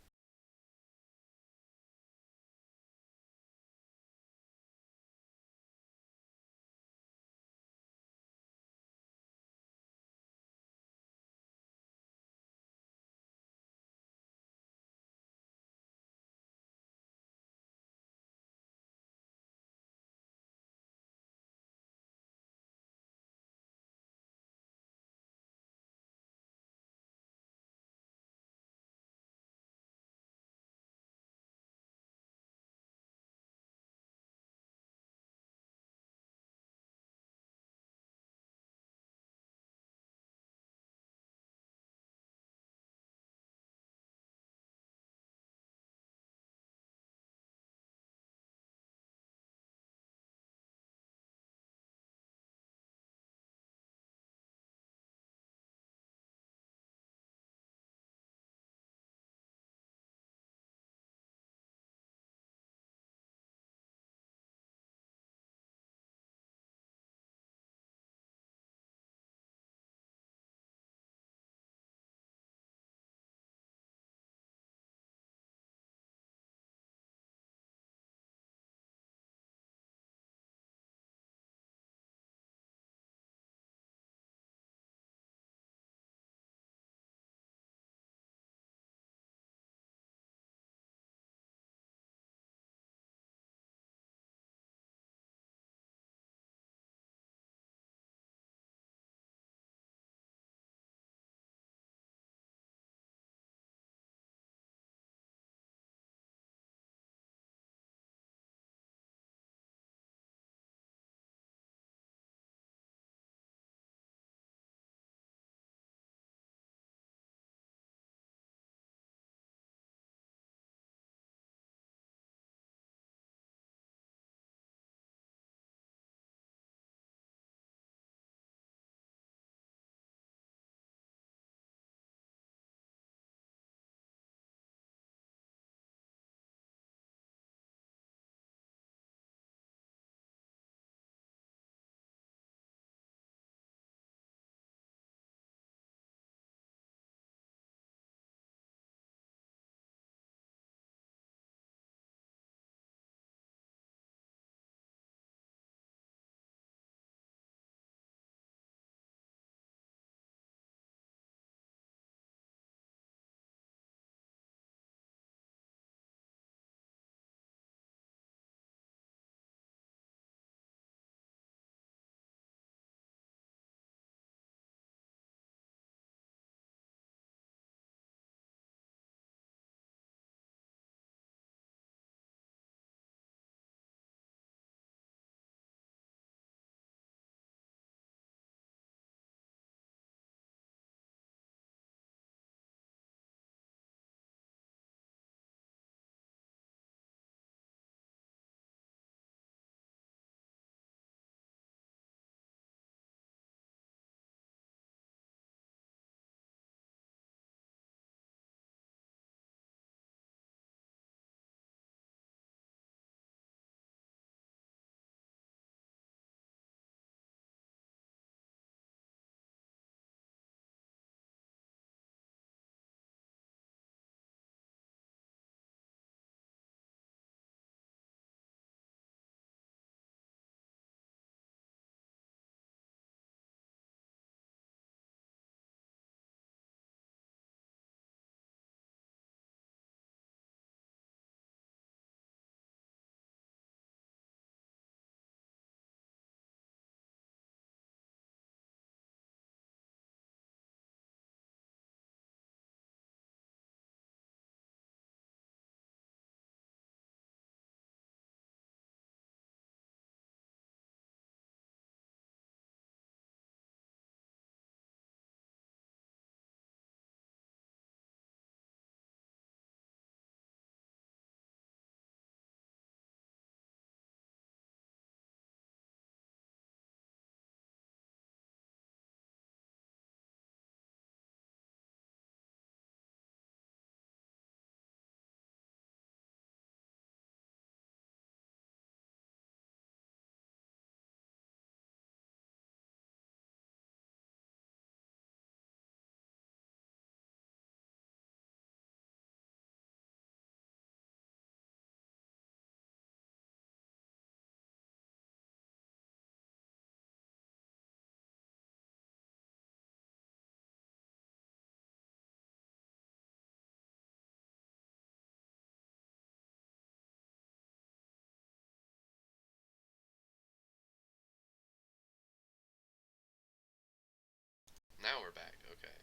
Now we're back. Okay.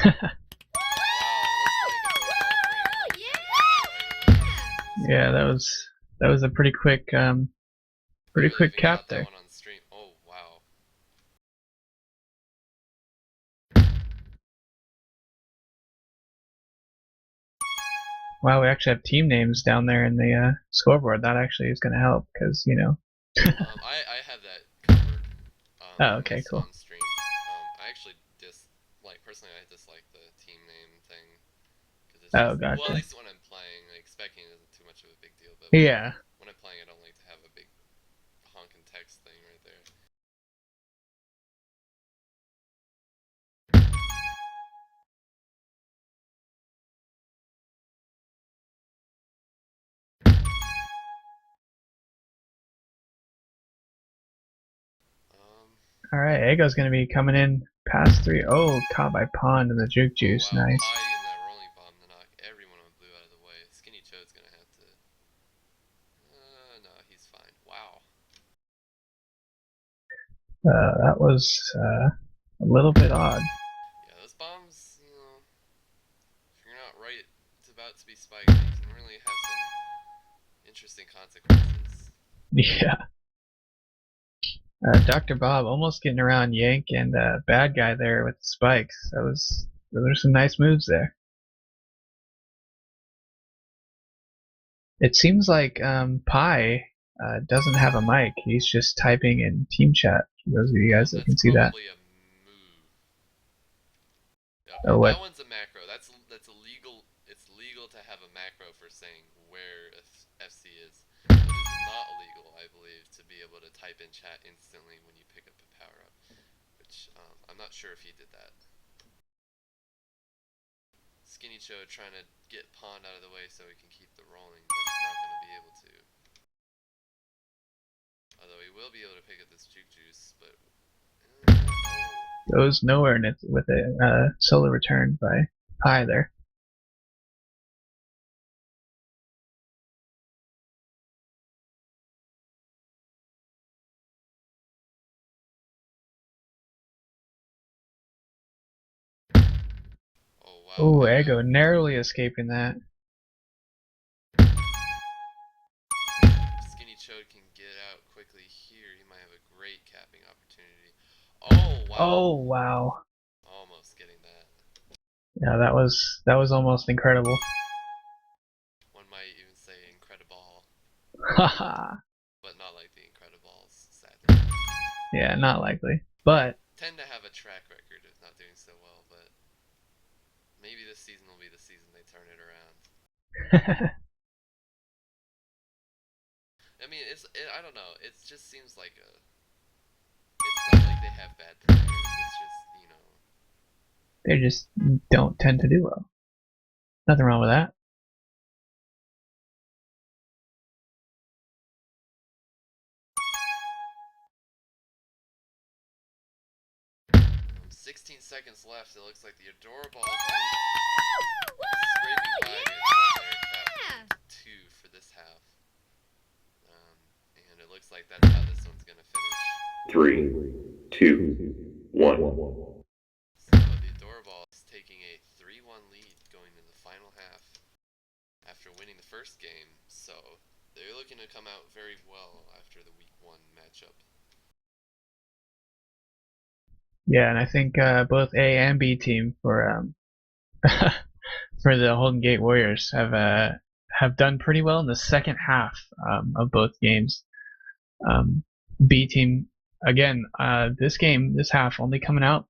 Wow, it looks like ADORABALLZ Yeah, that was a pretty quick cap that there. one on stream. Oh wow. Wow, we actually have team names down there in the scoreboard. That actually is going to help because I have that covered. Oh, At okay, least cool. on stream. I actually personally I dislike the team name thing because it's Oh, just well, at gotcha. least when I'm playing, like expecting it isn't too much of a big deal, but Yeah. when I'm playing, I don't like to have a big honking text thing right there. All right, Ego's going to be coming in past 3. Oh, caught by Pond in the juke juice. Oh wow, Nice. Pie using that rolling bomb to knock everyone on blue out of the way. Skinny Chode's gonna have to. No, he's fine. Wow. That was a little bit odd. Yeah, those bombs, if you're not right, it's about to be spiked. They can really have some interesting consequences. Yeah. Dr. Bob almost getting around Yank and Bad Guy there with the spikes. Those are some nice moves there. It seems like Pi doesn't have a mic. He's just typing in team chat. For those of you guys that can see that. That's probably a move. Okay, Oh, what? that one's a macro. That's illegal. It's legal to have a macro for saying where FC is. But it's not illegal, I believe, to be able to type in chat instantly when you pick up a power up. Which I'm not sure if he did that. Skinny Cho trying to get Pond out of the way so he can keep the rolling, but he's not going to be able to. Although he will be able to pick up this juke juice, but Goes nowhere and it's with a solo return by Pi there. Oh wow. Oh, Ego narrowly escaping that. Skinny Chode can get out quickly here. He might have a great capping opportunity. Oh wow. Oh wow. Almost getting that. Yeah, that was almost incredible. One might even say incredible. Haha. But not like the Incrediballs, sadly. Yeah, not likely. But Tend to have a track record of not doing so well, but maybe this season will be the season they turn it around. I mean, I don't know. It just seems like it's not like they have bad players. It's just, they just don't tend to do well. Nothing wrong with that. 16 seconds left. It looks like the ADORABALLZ scraping by to extend their cap 2 for this half. And it looks like that's how this one's going to finish. 3, 2, 1. So the ADORABALLZ taking a 3-1 lead going into the final half after winning the first game. So they're looking to come out very well after the week 1 matchup. Yeah, and I think both A and B team for for the Holden Gate Warriors have done pretty well in the second half of both games. B team again, this half only coming out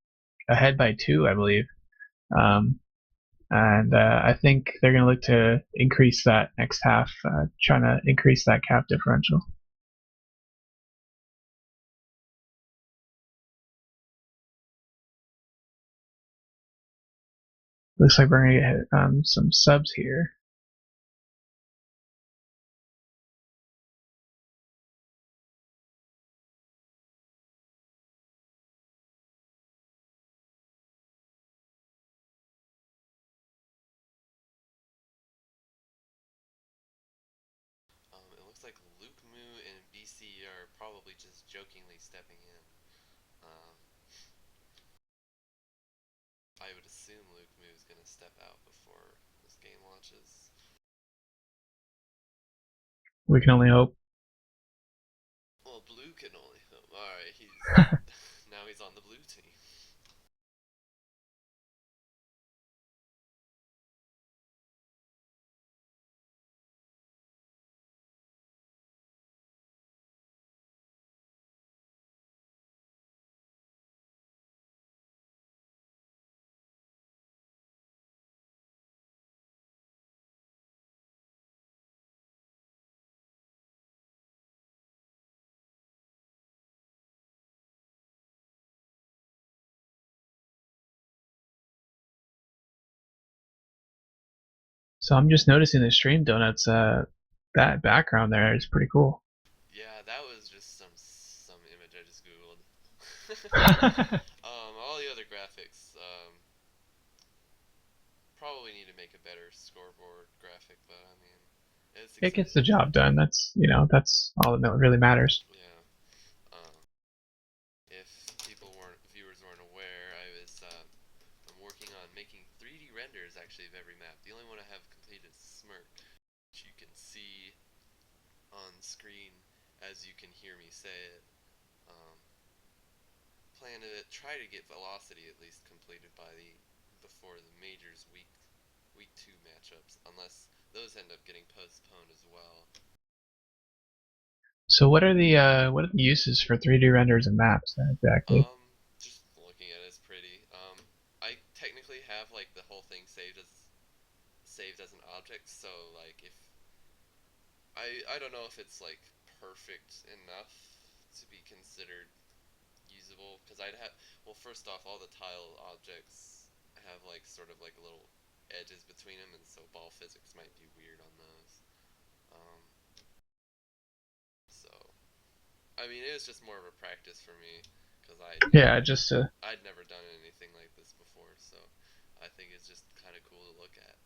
ahead by 2, I believe, and I think they're going to look to increase that next half, trying to increase that cap differential. Looks like we're going to get some subs here. It looks like Luke Moo and BC are probably just jokingly stepping in. I would assume Luke Moo is gonna step out before this game launches. We can only hope. Well, Blue can only hope. Alright, now he's on the blue team. So I'm just noticing the stream donuts. That background there is pretty cool. Yeah, that was just some image I just googled. All the other graphics, probably need to make a better scoreboard graphic, but I mean, it's It exciting. gets the job done. That's that's all that really matters. Yeah. If viewers weren't aware, I'm working on making 3D renders actually of every map. The only one I have completed is Smirk, which you can see on screen as you can hear me say it. Um, Plan to try to get Velocity at least completed before the majors week 2 matchups, unless those end up getting postponed as well. So what are the uses for 3D renders and maps exactly? Just looking at it is pretty. I technically have like the whole thing saved as an object, so like if I don't know if it's like perfect enough to be considered usable, because I'd have, well, first off, all the tile objects have like sort of like little edges between them, and so ball physics might be weird on those. Um, so I mean, it was just more of a practice for me because Yeah, just I'd never done anything like this before, so I think it's just kind of cool to look at.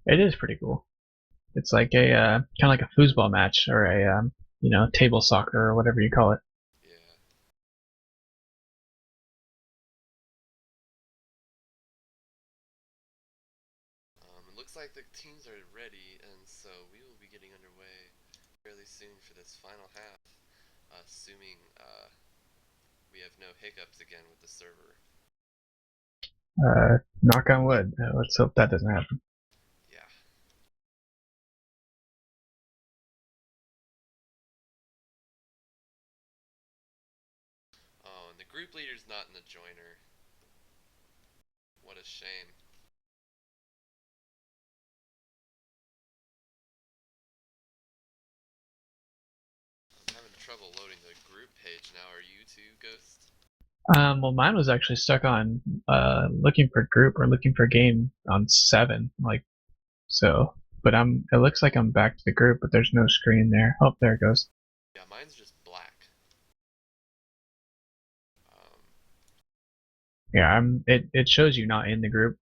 it is pretty cool. It's like a kind of like a foosball match or a table soccer or whatever you call it. Yeah. It looks like the teams are ready, and so we will be getting underway fairly soon for this final half, assuming we have no hiccups again with the server. Knock on wood. Let's hope that doesn't happen. Yeah. Oh, and the group leader's not in the joiner. What a shame. I'm having trouble loading the group page now. Are you too, Ghost? Well, mine was actually stuck on looking for group or looking for game on 7, like so. But it looks like I'm back to the group, but there's no screen there. Oh, there it goes. Yeah, mine's just black. Um, Yeah, it shows you not in the group.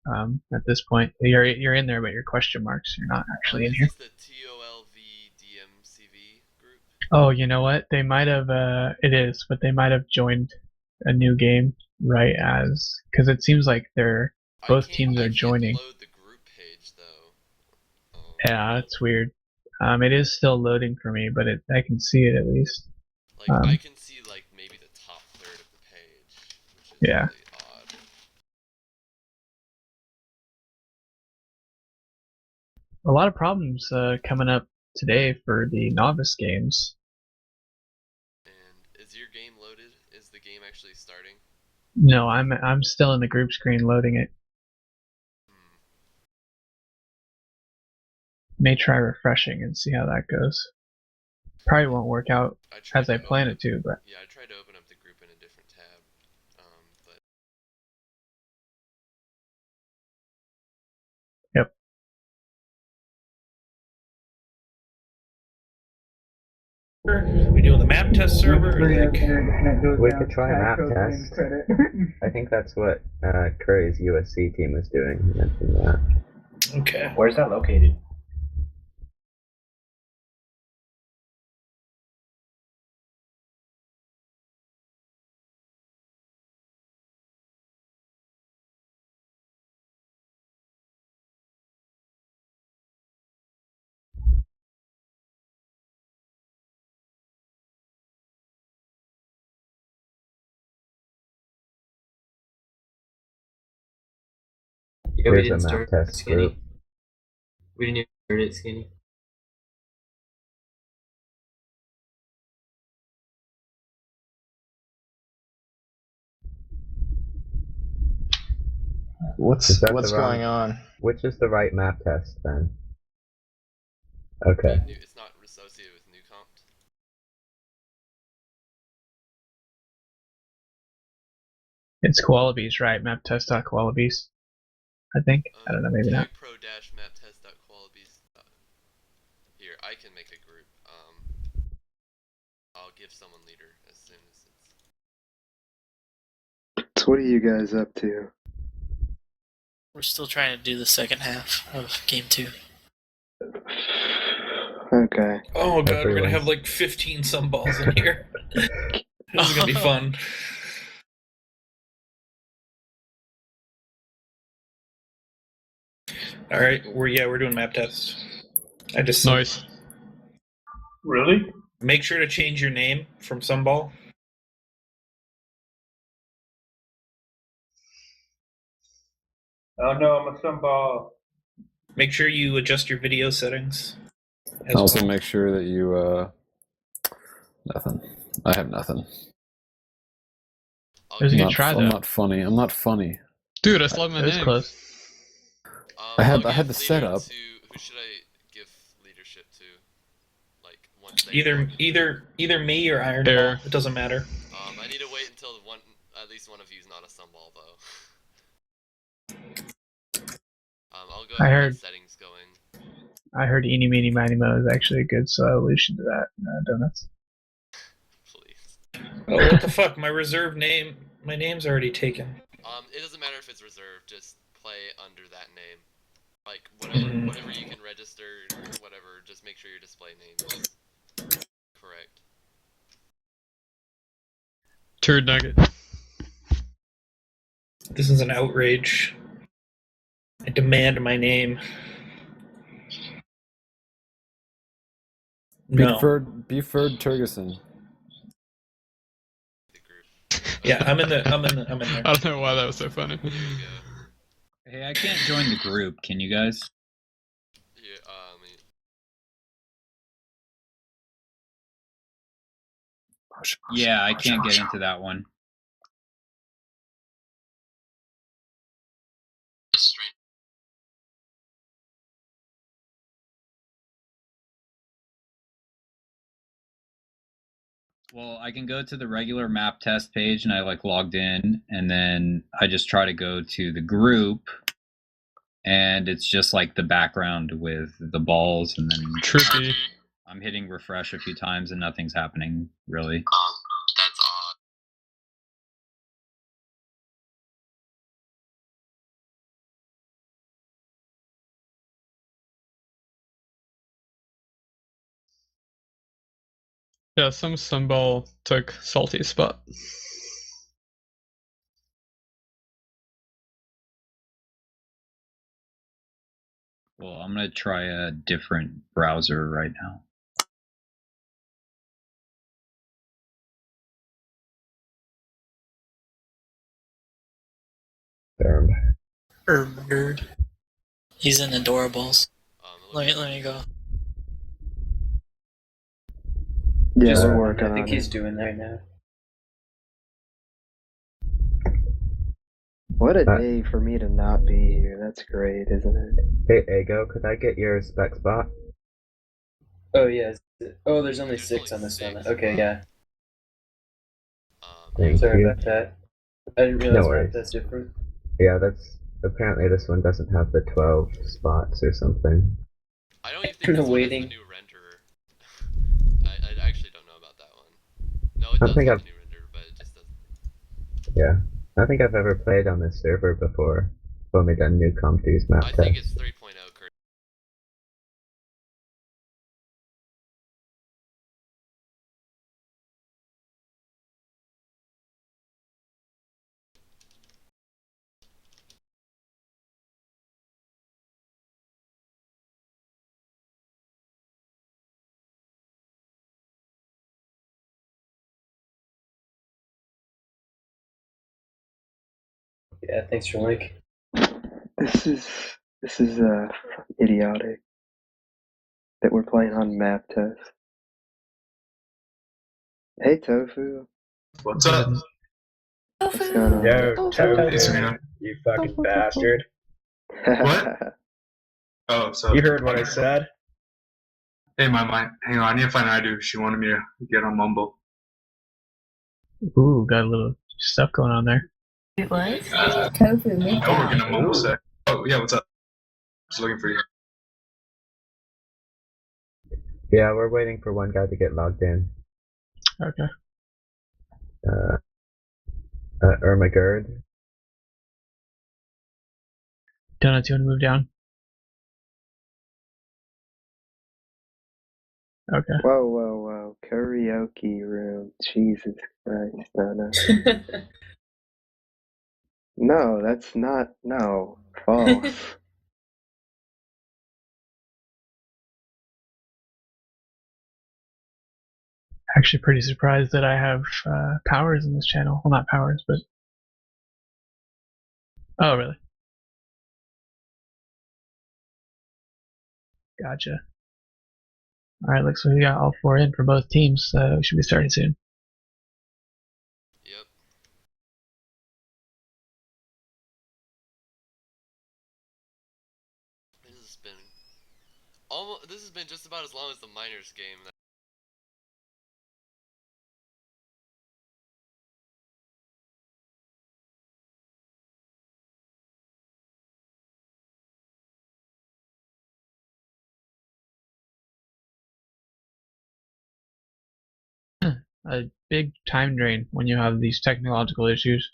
At this point, you're in there, but you're question marks. You're not actually in is here. this the TOLVDMCV group? Oh, you know what? They might have. It is, but they might have joined a new game right as because it seems like both teams I are can't joining. load the group page though. Yeah, it's weird. It is still loading for me, but I can see it at least. Like I can see like maybe the top third of the page, which is Yeah. really odd. A lot of problems coming up today for the novice games. And is your game loaded? Is the game actually starting? No, I'm still in the group screen loading it. Hmm. May try refreshing and see how that goes. Probably won't work out as I plan it to, but yeah, I tried to open up the group in a different tab, but yep. We doing the map test server? We could try a map test. I think that's what Curry's USC team was doing. He mentioned that. Okay. Where's that located? Yeah, we Here's a didn't map start test Skinny. group. We didn't even start it, Skinny. Is that What's the wrong- going on? Which is the right map test then? Okay. It's not associated with new comp. It's Koalabees, right? Map test.koalabees. I think. I don't know, maybe not. Pro-maptest.qualities. Here, I can make a group. I'll give someone leader as soon as it's. So what are you guys up to? We're still trying to do the second half of game 2. Okay. Oh god, we're gonna have Everyone's- like 15 sunballs in here. This is gonna be fun. All right, we're doing map tests. I just Nice. Really? Make sure to change your name from Sunball. Oh no, I'm a Sunball. Make sure you adjust your video settings. Also, make sure that you nothing. I have nothing. It was a good try, I'm though. not funny. I'm not funny. Dude, I slept my name. It was close. I had the leader setup. Who should I give leadership to? Like Either me or Iron Ball. It doesn't matter. I need to wait until at least one of you is not a sunball though. I'll go I ahead heard- and get settings going. I heard Eeny Meeny Miny Mo is actually a good solution to that. Donuts. Please. Oh, what the fuck? My reserved name. My name's already taken. It doesn't matter if it's reserved. Just play under that name. Like whatever you can register, whatever. Just make sure your display name is correct. Turd Nugget. This is an outrage. I demand my name. No. Buford Turgeson. Yeah, I'm in there. I don't know why that was so funny. Hey, I can't join the group. Can you guys? Yeah, I can't get into that one. Well, I can go to the regular map test page and I like logged in, and then I just try to go to the group, and it's just like the background with the balls, and then Trippy. I'm hitting refresh a few times and nothing's happening really. That's odd. Yeah, some sunball took Salty's spot. Well, I'm gonna try a different browser right now. Nerd. He's in ADORABALLZ. Let me go. Yeah, we're working I think on he's it. doing that now. What a day for me to not be here. That's great, isn't it? Hey, Ego, could I get your spec spot? Oh yeah. Oh, there's only 6 on this one. Okay, yeah. Thank Sorry you. about that. I didn't No realize worries. that's different. Yeah, that's apparently this one doesn't have the 12 spots or something. I don't even think this one has the new renderer. I actually don't know about that one. No, it I does think have I've- a new renderer, but it just doesn't. Yeah, I don't think I've ever played on this server before. I've only done new Compties map I think tests. it's 3.0 currently. Yeah, thanks for link. This is idiotic that we're playing on map test. Hey Tofu. What's up? What's going on? Yo, Tofu, Serena. you fucking bastard. What? Oh, so You heard what I said? Hey, my hang on, I need to find Idu. She wanted me to get on Mumble. Ooh, got a little stuff going on there. What? Tofu, make Oh, we're gonna Mumble sec. Oh, yeah, what's up? Just looking for you. Yeah, we're waiting for one guy to get logged in. Okay. Ermagerd. Donuts, you want to move down? Okay. Whoa. Karaoke room. Jesus Christ. No. No, that's not. No. False. Actually, pretty surprised that I have powers in this channel. Well, not powers, but. Oh, really? Gotcha. Alright, looks like we got all 4 in for both teams, so we should be starting soon. Yep. This has been just about as long as the miners game. A big time drain when you have these technological issues.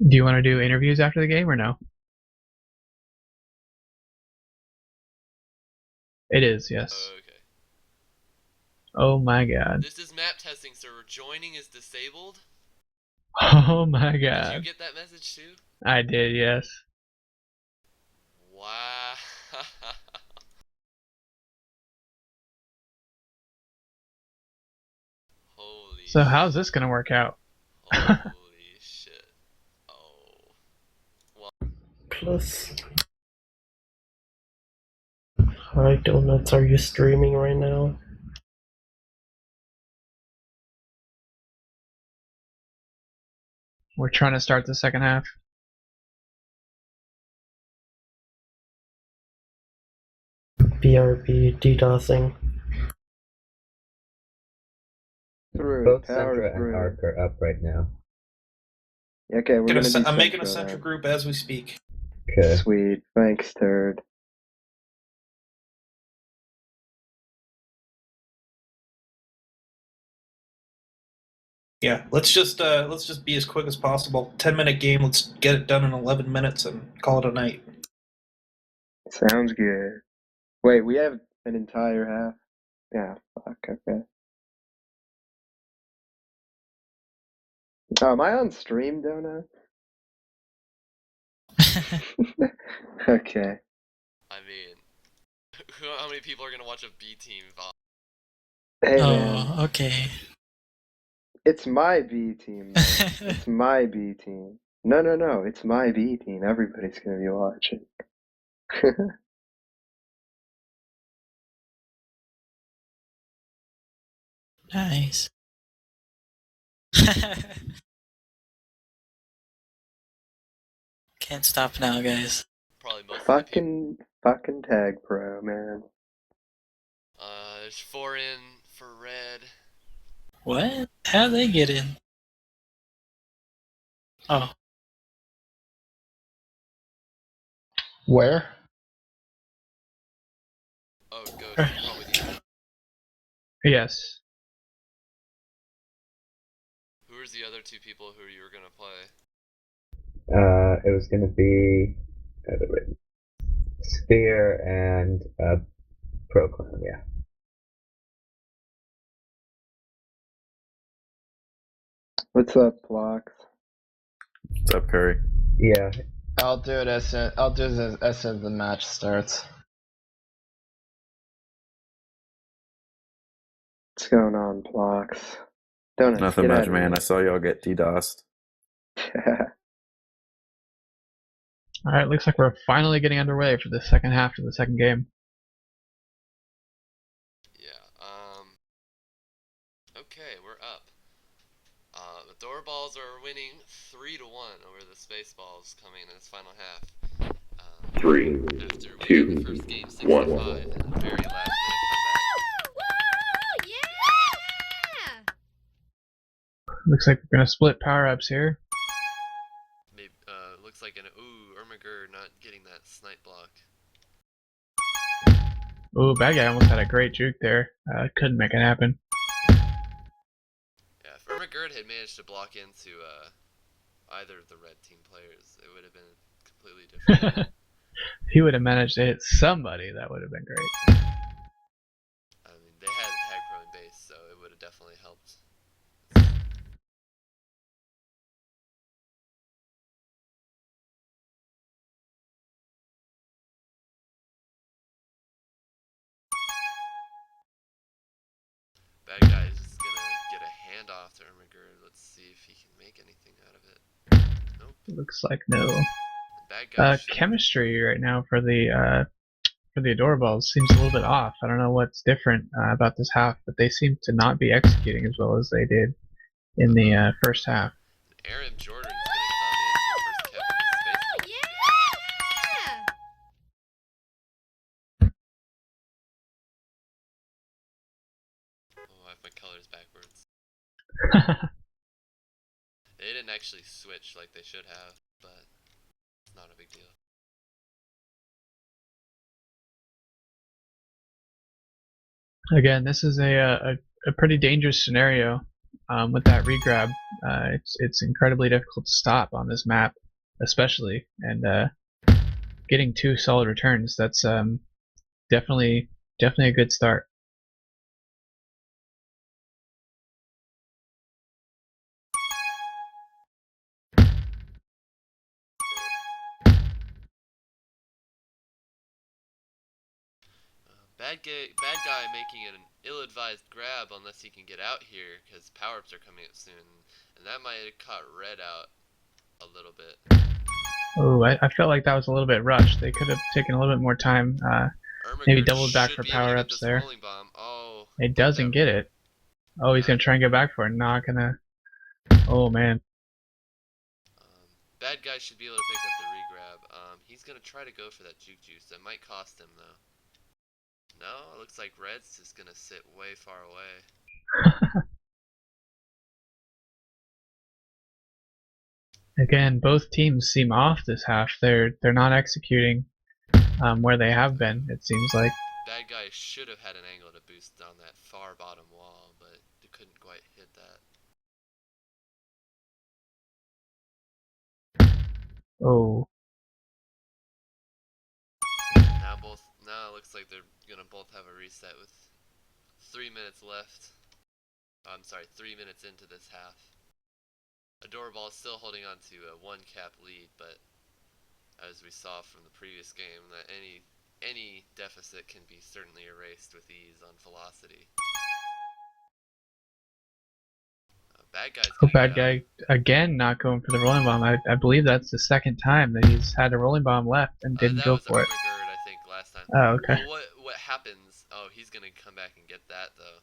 Do you want to do interviews after the game or no? It is, yes. Okay. Oh my god. This is map testing server. Joining is disabled. Oh my god. Did you get that message too? I did, yes. Wow. Holy So how's this gonna work out? Holy shit. Oh. Well. Plus. Hi Donuts, are you streaming right now? We're trying to start the second half. BRB DDoSing. Both Centra and Arc are up right now. Okay, we're gonna I'm making a central group as we speak. Okay. Sweet. Thanks, Turd. Yeah, let's just be as quick as possible. 10-minute game. Let's get it done in 11 minutes and call it a night. Sounds good. Wait, we have an entire half? Yeah, fuck, okay. Oh, am I on stream, Donut? Okay. I mean, how many people are gonna watch a B team VOD? Hey, Oh, man. okay. It's my B team, man. It's my B team. No, it's my B team. Everybody's gonna be watching. Nice. Can't stop now, guys. Probably most fucking tag pro, man. There's 4 in for red. What? How'd they get in? Oh. Where? Oh, go. Probably the Yes. Who was the other 2 people who you were gonna play? It was gonna be Sphere and Proclaim, yeah. What's up, Blocks? What's up, Curry? Yeah. I'll do it as soon as the match starts. What's going on, Plox? Donuts, Nothing get much, out of man. here. I saw y'all get DDoSed. All right, looks like we're finally getting underway for the second half of the second game. Yeah. Okay, we're up. The ADORABALLZ are winning 3-1 over the SPACEBALLS coming in this final half. 3, After winning 2, the first game 65 1. in a very last minute Looks like we're gonna split power-ups here. comeback. Maybe, looks like an Ermiger not getting that snipe block. Ooh, bad guy almost had a great juke there. Couldn't make it happen. Yeah, if Ermiger had managed to block into either of the red team players, it would have been completely different. He would have managed to hit somebody. That would have been great. I mean, they had tag pro in base, so it would have definitely helped. Bad guy is just gonna get a handoff to Ermiger. Let's see if he can make anything out of it. Nope. Looks like no. Bad guy Chemistry right now for the ADORABALLZ seems a little bit off. I don't know what's different about this half, but they seem to not be executing as well as they did in the first half. Aaron Jordan's gonna come in for the first cap of the SPACEBALLS. Oh, I have my colors backwards. They didn't actually switch like they should have, but it's not a big deal. Again, this is a pretty dangerous scenario with that regrab. It's incredibly difficult to stop on this map, especially, and getting 2 solid returns. That's definitely a good start. Bad guy making it an ill-advised grab unless he can get out here because power-ups are coming up soon, and that might have caught red out a little bit. Oh, I felt like that was a little bit rushed. They could have taken a little bit more time. Maybe doubled back for power-ups there. Oh, He doesn't get it. Oh, he's gonna try and go back for it. Not gonna. Oh man. Bad guy should be able to pick up the regrab. He's gonna try to go for that juke juice. That might cost him though. No, it looks like red's just gonna sit way far away. Again, both teams seem off this half. They're not executing where they have been. It seems like. Bad guy should have had an angle to boost on that far bottom wall, but they couldn't quite hit that. Oh. Now it looks like they're gonna both have a reset with 3 minutes left. I'm sorry, 3 minutes into this half. ADORABALLZ still holding on to a 1 cap lead, but as we saw from the previous game, that any deficit can be certainly erased with ease on velocity. Bad guy again not going for the rolling bomb. I believe that's the second time that he's had a rolling bomb left and didn't go for it. I think last time. Oh, okay. Well, what happens? Oh, he's gonna come back and get that though.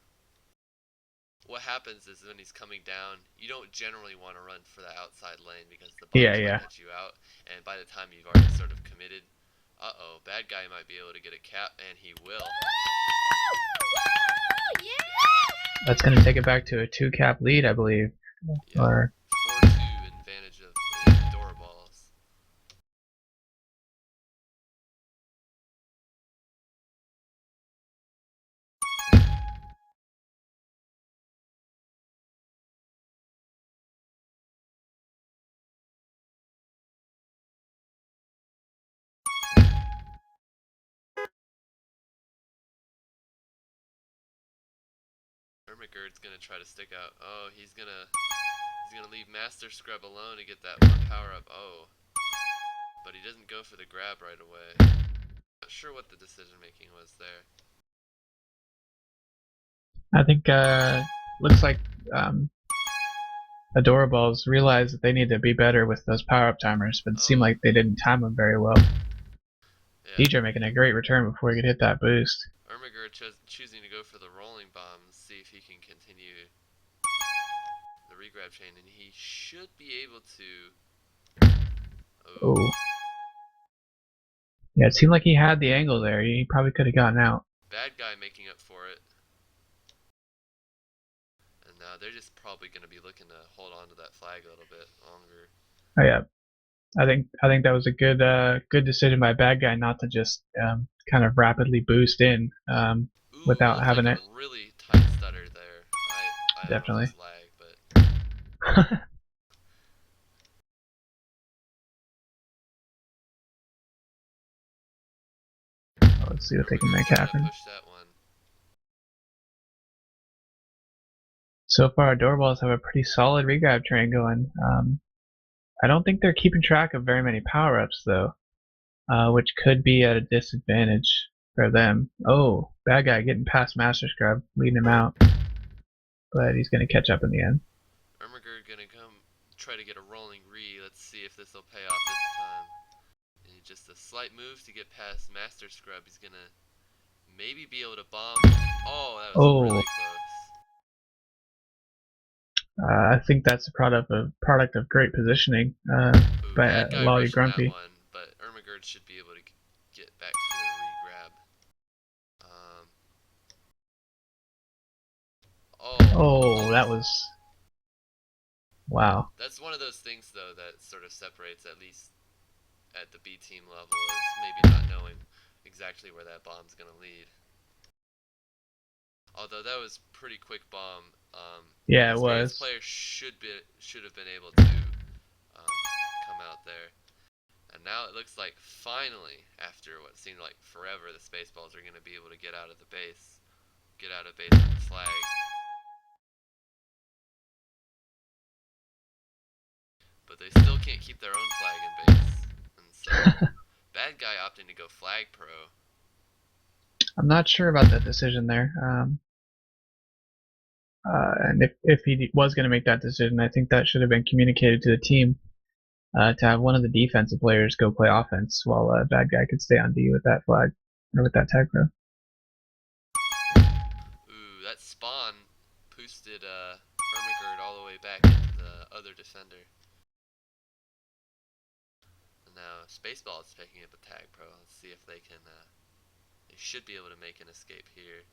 What happens is when he's coming down, you don't generally want to run for the outside lane because the bombs might cut you out, and by the time you've already sort of committed, bad guy might be able to get a cap, and he will. That's going to take it back to a 2 cap lead, I believe. Yeah, or 4-2 advantage of the ADORABALLZ. Ermigerd's gonna try to stick out. Oh, he's gonna leave Master Scrub alone to get that 1 power up. Oh, but he doesn't go for the grab right away. Not sure what the decision making was there. I think looks like ADORABALLZ realized that they need to be better with those power-up timers, but it seemed like they didn't time them very well. Yeah. DJ making a great return before he could hit that boost. Ermiger choosing to go for the rolling bombs, see if he can continue the regrab chain, and he should be able to. Oh. Yeah, it seemed like he had the angle there. He probably could have gotten out. Bad guy making up for it. And now they're just probably going to be looking to hold on to that flag a little bit longer. Oh yeah, I think that was a good decision by Bad Guy not to just kind of rapidly boost in without having it. Really tight stutter there. I Definitely. Don't know if it's lag, but let's see what they can make happen. push that one. So far, ADORABALLZ have a pretty solid regrab train going. I don't think they're keeping track of very many power-ups though, which could be at a disadvantage for them. Oh, Bad Guy getting past Master Scrub, leading him out, but he's gonna catch up in the end. Ermiger gonna come try to get a rolling re. Let's see if this will pay off this time. And just a slight move to get past Master Scrub. He's gonna maybe be able to bomb. Oh, that was really close. I think that's a product of great positioning by Lolly Grumpy. One, but Ermiger should be able to get back to the regrab. Oh, that was... Wow. That's one of those things, though, that sort of separates, at least at the B team level, is maybe not knowing exactly where that bomb's going to lead. Although that was pretty quick bomb. Yeah, it was. Player should have been able to come out there. And now it looks like finally, after what seemed like forever, the Spaceballs are going to be able to get out of the base. Get out of base with the flag. But they still can't keep their own flag in base. And so, Bad Guy opting to go flag pro. I'm not sure about that decision there. And if he was going to make that decision, I think that should have been communicated to the team to have one of the defensive players go play offense while Bad Guy could stay on D with that flag or with that tag pro. Ooh, that spawn boosted Ermiger all the way back into the other defender. And now Spaceballs is picking up a tag pro. Let's see if they can. They should be able to make an escape here.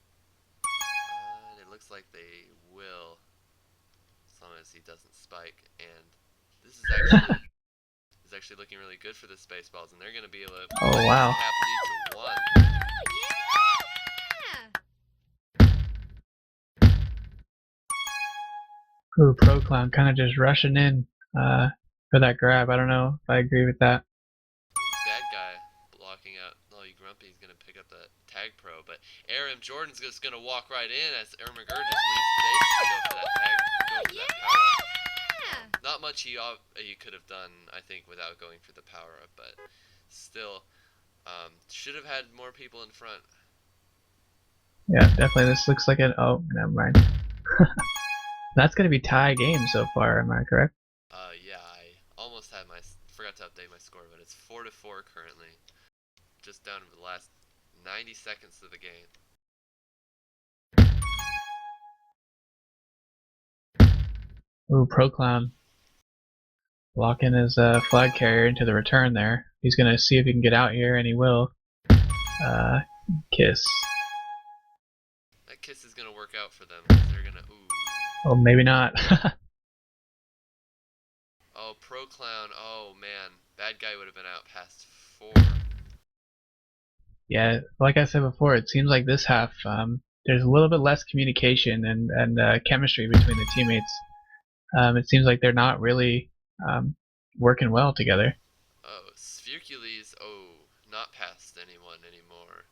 It looks like they will, as long as he doesn't spike. And this is actually looking really good for the Spaceballs, and they're going to be able to oh wow. cap lead to 1. Ooh, Pro Clown kind of just rushing in for that grab. I don't know if I agree with that. Bad Guy blocking out Lolly Grumpy. He's going to pick up the tag pro, but Aram Jordan's just going to walk right in as Ermiger just leaves space to go for that tag, go for that power up. Not much he could have done, I think, without going for the power up, but still, should have had more people in front. Yeah, definitely. This looks like an... Oh, never mind. That's going to be tie game so far, am I correct? Yeah, I almost had forgot to update my score, but it's 4-4 currently. Just down to the last 90 seconds of the game. Ooh, Pro Clown. Locking his flag carrier into the return there. He's going to see if he can get out here, and he will. Kiss. That kiss is going to work out for them. They're going to... Ooh. Oh, maybe not. Oh, Pro Clown. Oh, man. Bad Guy would have been out past 4. Yeah, like I said before, it seems like this half, there's a little bit less communication and chemistry between the teammates. It seems like they're not really working well together. Oh, Svirkules, not past anyone anymore.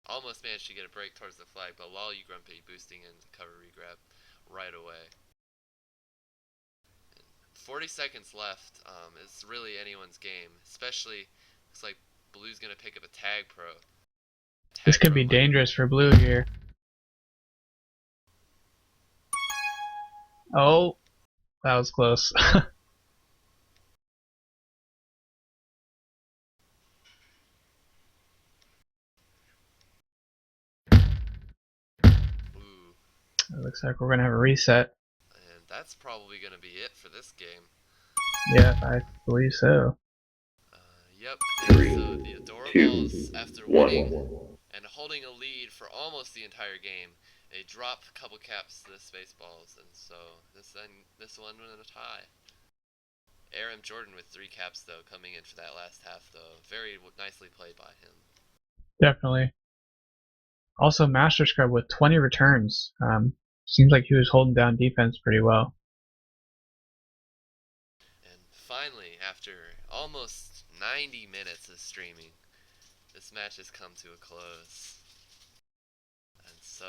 Almost managed to get a break towards the flag, but Lolly Grumpy boosting in to cover regrab right away. 40 seconds left. It's really anyone's game, especially looks like Blue's gonna pick up a tag pro. This could be dangerous for Blue here. Oh, that was close. Ooh. It looks like we're gonna have a reset. And that's probably going to be it for this game. Yeah, I believe so. Yep. 3, So the 2, ADORABALLZ, after 1. winning and holding a lead for almost the entire game, they drop a couple caps to the SPACEBALLS, and so this one went in a tie. Aram Jordan with 3 caps though, coming in for that last half though. Very nicely played by him. Definitely. Also, Master Scrub with 20 returns. Seems like he was holding down defense pretty well. And finally, after almost 90 minutes of streaming, this match has come to a close. And so